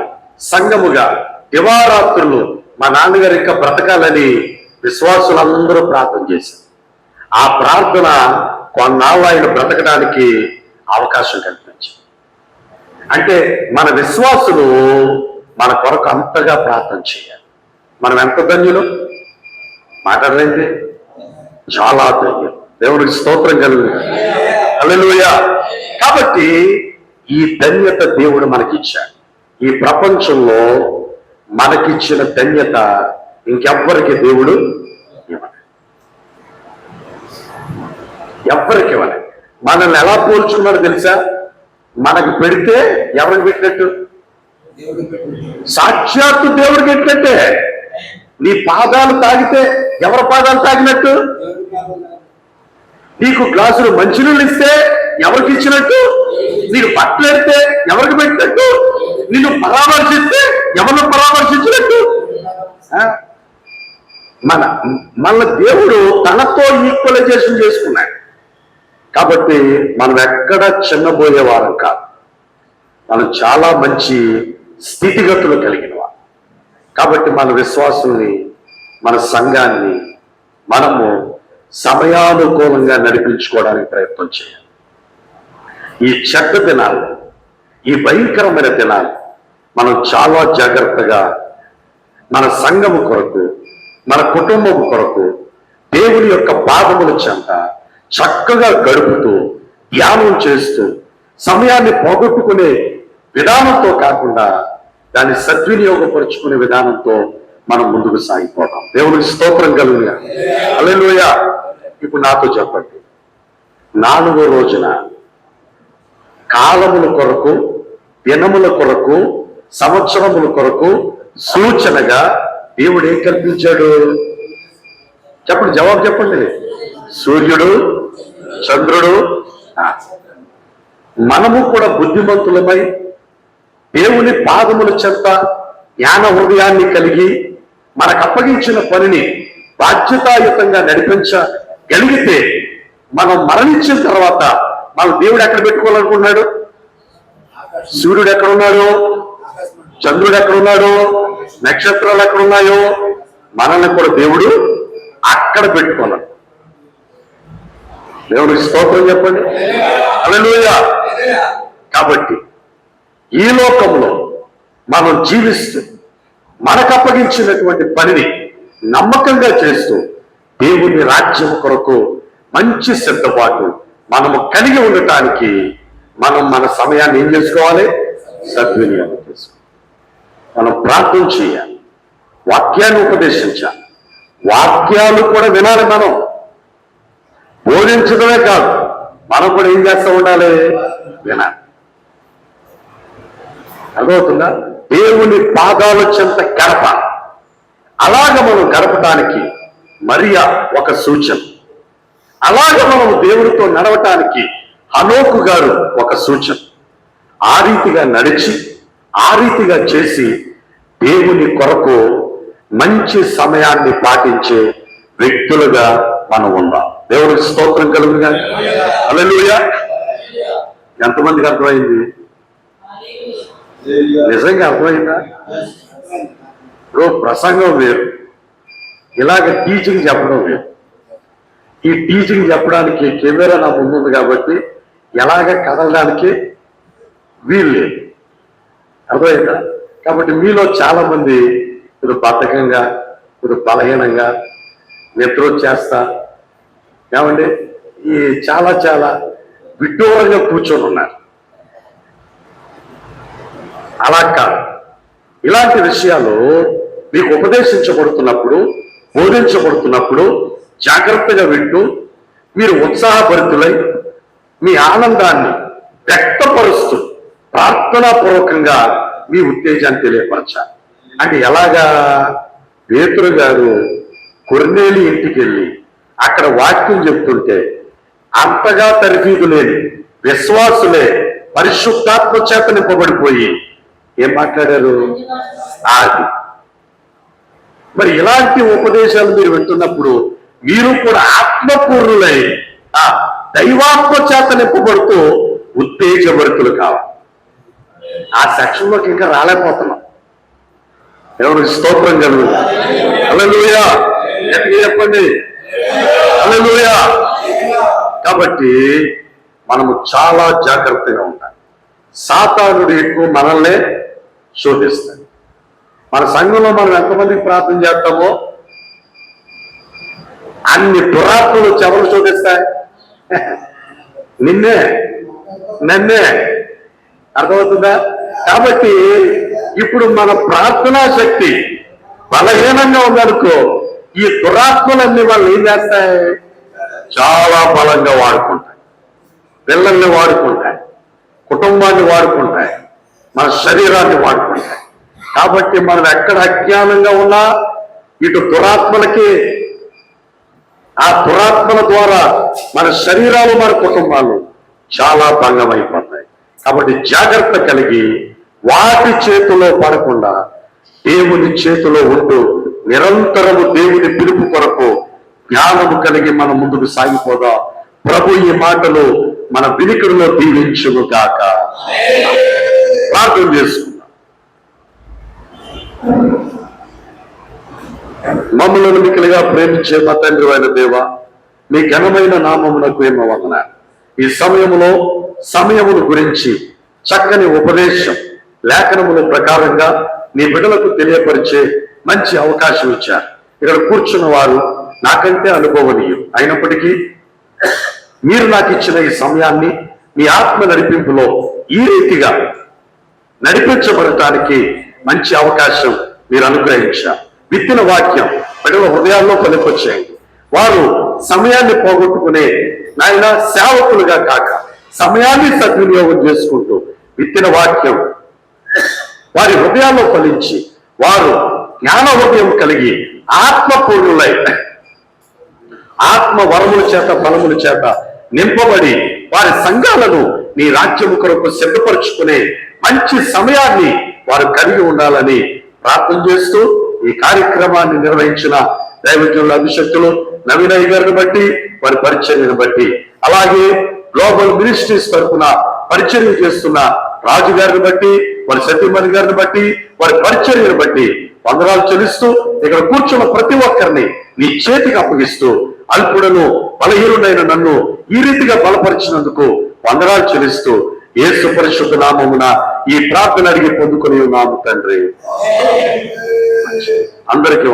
సంఘముగా దివారాత్రులు మా నాన్నగారు ఇంకా బ్రతకాలని విశ్వాసులందరూ ప్రార్థన చేశారు. ఆ ప్రార్థన కొన్నాళ్ళు ఆయన బ్రతకడానికి అవకాశం కల్పించింది. అంటే మన విశ్వాసులు మన కొరకు అంతగా ప్రార్థన చేయాలి. మనం ఎంత ధన్యులు! మాట్లాడలేండి, చాలా ధన్యులు. దేవుడికి స్తోత్రం కలుగు. హల్లెలూయా. కాబట్టి ఈ ధన్యత దేవుడు మనకిచ్చాడు. ఈ ప్రపంచంలో మనకిచ్చిన ధన్యత ఇంకెవ్వరికి దేవుడు ఇవ్వడు, ఎవ్వరికి ఇవ్వడు. మనల్ని ఎలా పోల్చుకున్నాడు తెలుసా? మనకు పెడితే ఎవరికి పెట్టినట్టు? సాక్షాత్తు దేవుడికి పెట్టినట్టే. నీ పాదాలు తాగితే ఎవరి పాదాలు తాగినట్టు? నీకు గ్లాసులు మంచినీళ్ళు ఇస్తే ఎవరికి ఇచ్చినట్టు? నీకు బట్టలు ఎడితే ఎవరికి పెట్టినట్టు? నిన్ను పరామర్శిస్తే ఎవరిని పరామర్శించినట్టు? మన దేవుడు తనతో ఈక్వలైజేషన్ చేసుకున్నాడు. కాబట్టి మనం ఎక్కడ చిన్నబోయేవారం కాదు, మనం చాలా మంచి స్థితిగతులు కలిగిన వారు. కాబట్టి మన విశ్వాసుల్ని, మన సంఘాన్ని మనము సమయానుకూలంగా నడిపించుకోవడానికి ప్రయత్నం చేయాలి. ఈ చెడ్డ దినాలు, ఈ భయంకరమైన దినాలు మనం చాలా జాగ్రత్తగా మన సంఘము కొరకు, మన కుటుంబం కొరకు దేవుని యొక్క పాదముల చెంత చక్కగా గడుపుతూ ధ్యానం చేస్తూ సమయాన్ని పోగొట్టుకునే విధానంతో కాకుండా దాన్ని సద్వినియోగపరుచుకునే విధానంతో మనం ముందుకు సాగిపోతాం. దేవునికి స్తోత్రం కలుగుగా. హల్లెలూయా. ఇప్పుడు నాతో చెప్పండి, 4వ రోజున కాలముల కొరకు, దినముల కొరకు, సంవత్సరముల కొరకు సూచనగా దేవుడు ఏం కల్పించాడు? చెప్పండి, జవాబు చెప్పండి. సూర్యుడు, చంద్రుడు. మనము కూడా బుద్ధిమంతులమై దేవుని పాదముల చెంత జ్ఞాన హృదయాన్ని కలిగి మనకు అప్పగించిన పనిని బాధ్యతాయుతంగా నడిపించగలిగితే మనం మరణించిన తర్వాత మనం దేవుడు ఎక్కడ పెట్టుకోవాలనుకున్నాడు? సూర్యుడు ఎక్కడున్నాడు, చంద్రుడు ఎక్కడున్నాడు, నక్షత్రాలు ఎక్కడున్నాయో మనల్ని కూడా దేవుడు అక్కడ పెట్టుకున్నాడు. దేవుడికి స్తోత్రం చెప్పండి. హల్లెలూయా. కాబట్టి ఈ లోకంలో మనం జీవిస్తూ మనకు అప్పగించినటువంటి పనిని నమ్మకంగా చేస్తూ దేవుని రాజ్యం కొరకు మంచి సిద్ధపాటు మనము కలిగి ఉండటానికి మనం మన సమయాన్ని ఏం చేసుకోవాలి? సద్వినియోగం చేసుకోవాలి. మనం ప్రార్థన చేయాలి, వాక్యాన్ని ఉపదేశించాలి, వాక్యాలు కూడా వినాలి. మనం బోధించడమే కాదు, మనం కూడా ఏం చేస్తూ ఉండాలి? వినాలి. అర్థమవుతుందా? దేవుని పాదాల చెంత గడప. అలాగ మనం గడపటానికి మరియా ఒక సూచన. అలాగ మనం దేవుడితో నడవటానికి హనోకు గారు ఒక సూచన. ఆ రీతిగా నడిచి ఆ రీతిగా చేసి దేవుని కొరకు మంచి సమయాన్ని పాటించే వ్యక్తులుగా మనం ఉందాం. దేవుడికి స్తోత్రం కలుగుగా. హల్లెలూయా. ఎంతమందికి అర్థమైంది? నిజంగా అర్థమైందా? ప్రసంగం వేరు, ఇలాగ టీచింగ్ చెప్పడం వేరు. ఈ టీచింగ్ చెప్పడానికి కెమెరా నా ముందుంది కాబట్టి ఎలాగ కదలడానికి వీలు లేదు. అర్థమైందా? కాబట్టి మీలో చాలా మంది ఇప్పుడు బద్ధకంగా, ఇప్పుడు బలహీనంగా, నిద్ర వచ్చేస్తా, ఏమండి ఈ చాలా చాలా విడ్డూరంగా కూర్చొని ఉన్నారు. అలా కాదు. ఇలాంటి విషయాలు మీకు ఉపదేశించబడుతున్నప్పుడు, బోధించబడుతున్నప్పుడు జాగ్రత్తగా వింటూ మీరు ఉత్సాహభరితులై మీ ఆనందాన్ని వ్యక్తపరుస్తూ ప్రార్థనాపూర్వకంగా మీ ఉత్తేజాన్ని తెలియపరచాలి. అంటే ఎలాగా? పేతురు గారు కొర్నేలి ఇంటికి వెళ్ళి అక్కడ వాక్యం చెప్తుంటే అంతగా తరఫీదు లేని విశ్వాసులే పరిశుద్ధాత్మ చేత నింపబడిపోయి ఏం మాట్లాడారు? అది మరి ఇలాంటి ఉపదేశాలు మీరు వింటున్నప్పుడు మీరు కూడా ఆత్మపూర్ణులై దైవాత్మ చేత నింపబడుతూ ఉత్తేజభరితులు కావాలి. ఆ సెక్షన్లోకి ఇంకా రాలేకపోతున్నాం. ఎవరికి స్తోత్రం కలుగు. హల్లెలూయా. గట్టిగా చెప్పండి. హల్లెలూయా. కాబట్టి మనము చాలా జాగ్రత్తగా ఉండాలి. సాతానుడు ఎక్కువ మనల్నే శోధిస్తాడు. మన సంఘంలో మనం ఎంతమందికి ప్రార్థన చేస్తామో అన్ని దురాత్మలు చెవలు శోధిస్తాయి. నిన్నే, నన్నే. అర్థమవుతుందా? కాబట్టి ఇప్పుడు మన ప్రార్థనా శక్తి బలహీనంగా ఉందనుకో, ఈ దురాత్మలన్నీ వాళ్ళు ఏం చేస్తాయి? చాలా బలంగా వాడుకుంటాయి. పిల్లల్ని వాడుకుంటాయి, కుటుంబాన్ని వాడుకుంటాయి, మన శరీరాన్ని వాడుకుంటాయి. కాబట్టి మనం ఎక్కడ అజ్ఞానంగా ఉన్నా ఇటు దురాత్మలకి, ఆ దురాత్మల ద్వారా మన శరీరాలు, మన కుటుంబాలు చాలా భంగమైపోతాయి. కాబట్టి జాగ్రత్త కలిగి వాటి చేతిలో పడకుండా దేవుని చేతిలో ఉంటూ నిరంతరము దేవుని పిలుపు కొరకు జ్ఞానము కలిగి మనం ముందుకు సాగిపోదాం. ప్రభు ఈ మాటలు మన వినికిడిలో దీవించును గాక. ప్రార్థన చేసుకుందాం. మమ్మల్ని మిక్కిలిగా ప్రేమించే మా తండ్రి అయిన దేవ, మీ ఘనమైన నామమునకు ఏమో వందనాలు. ఈ సమయమును గురించి చక్కని ఉపదేశం లేఖనముల ప్రకారంగా నీ బిడ్డలకు తెలియపరిచే మంచి అవకాశం ఇచ్చారు. ఇక్కడ కూర్చున్న వారు నాకంటే అనుభవనీయం అయినప్పటికీ మీరు నాకు ఇచ్చిన ఈ సమయాన్ని మీ ఆత్మ నడిపింపులో ఈ రీతిగా నడిపించబడటానికి మంచి అవకాశం మీరు అనుగ్రహించారు. విత్తిన వాక్యం బిడ్డల హృదయాల్లో ఫలింపచేయండి. వారు సమయాన్ని పోగొట్టుకునే నాయన సేవకులుగా కాక సమయాన్ని సద్వినియోగం చేసుకుంటూ విత్తిన వాక్యం వారి హృదయాల్లో ఫలించి వారు జ్ఞాన హృదయం కలిగి ఆత్మపూర్ణులై ఆత్మ వరముల చేత బలముల చేత నింపబడి వారి సంఘాలను నీ రాజ్యము కొరకు సిద్ధపరుచుకునే మంచి సమయాన్ని వారు కలిగి ఉండాలని ప్రార్థన చేస్తూ ఈ కార్యక్రమాన్ని నిర్వహించిన దైవజనుల అభిషక్తులు నవీనయ్య గారిని బట్టి వారి పరిచర్యను బట్టి అలాగే గ్లోబల్ మినిస్ట్రీస్ తరఫున పరిచర్య చేస్తున్న రాజుగారిని బట్టి, వారి సతీమణి గారిని బట్టి, వారి పరిచర్యను బట్టి వందనాలు చెల్లిస్తూ ఇక్కడ కూర్చున్న ప్రతి ఒక్కరిని నీ చేతికి అప్పగిస్తూ అల్పుడను బలహీనుడైన నన్ను ఈ రీతిగా బలపరిచినందుకు వందనాలు చెల్లిస్తూ యేసు పరిశుద్ధ నామమున ఈ ప్రార్థన అడిగి పొందుకొని ఉన్నాము తండ్రి. అందరికీ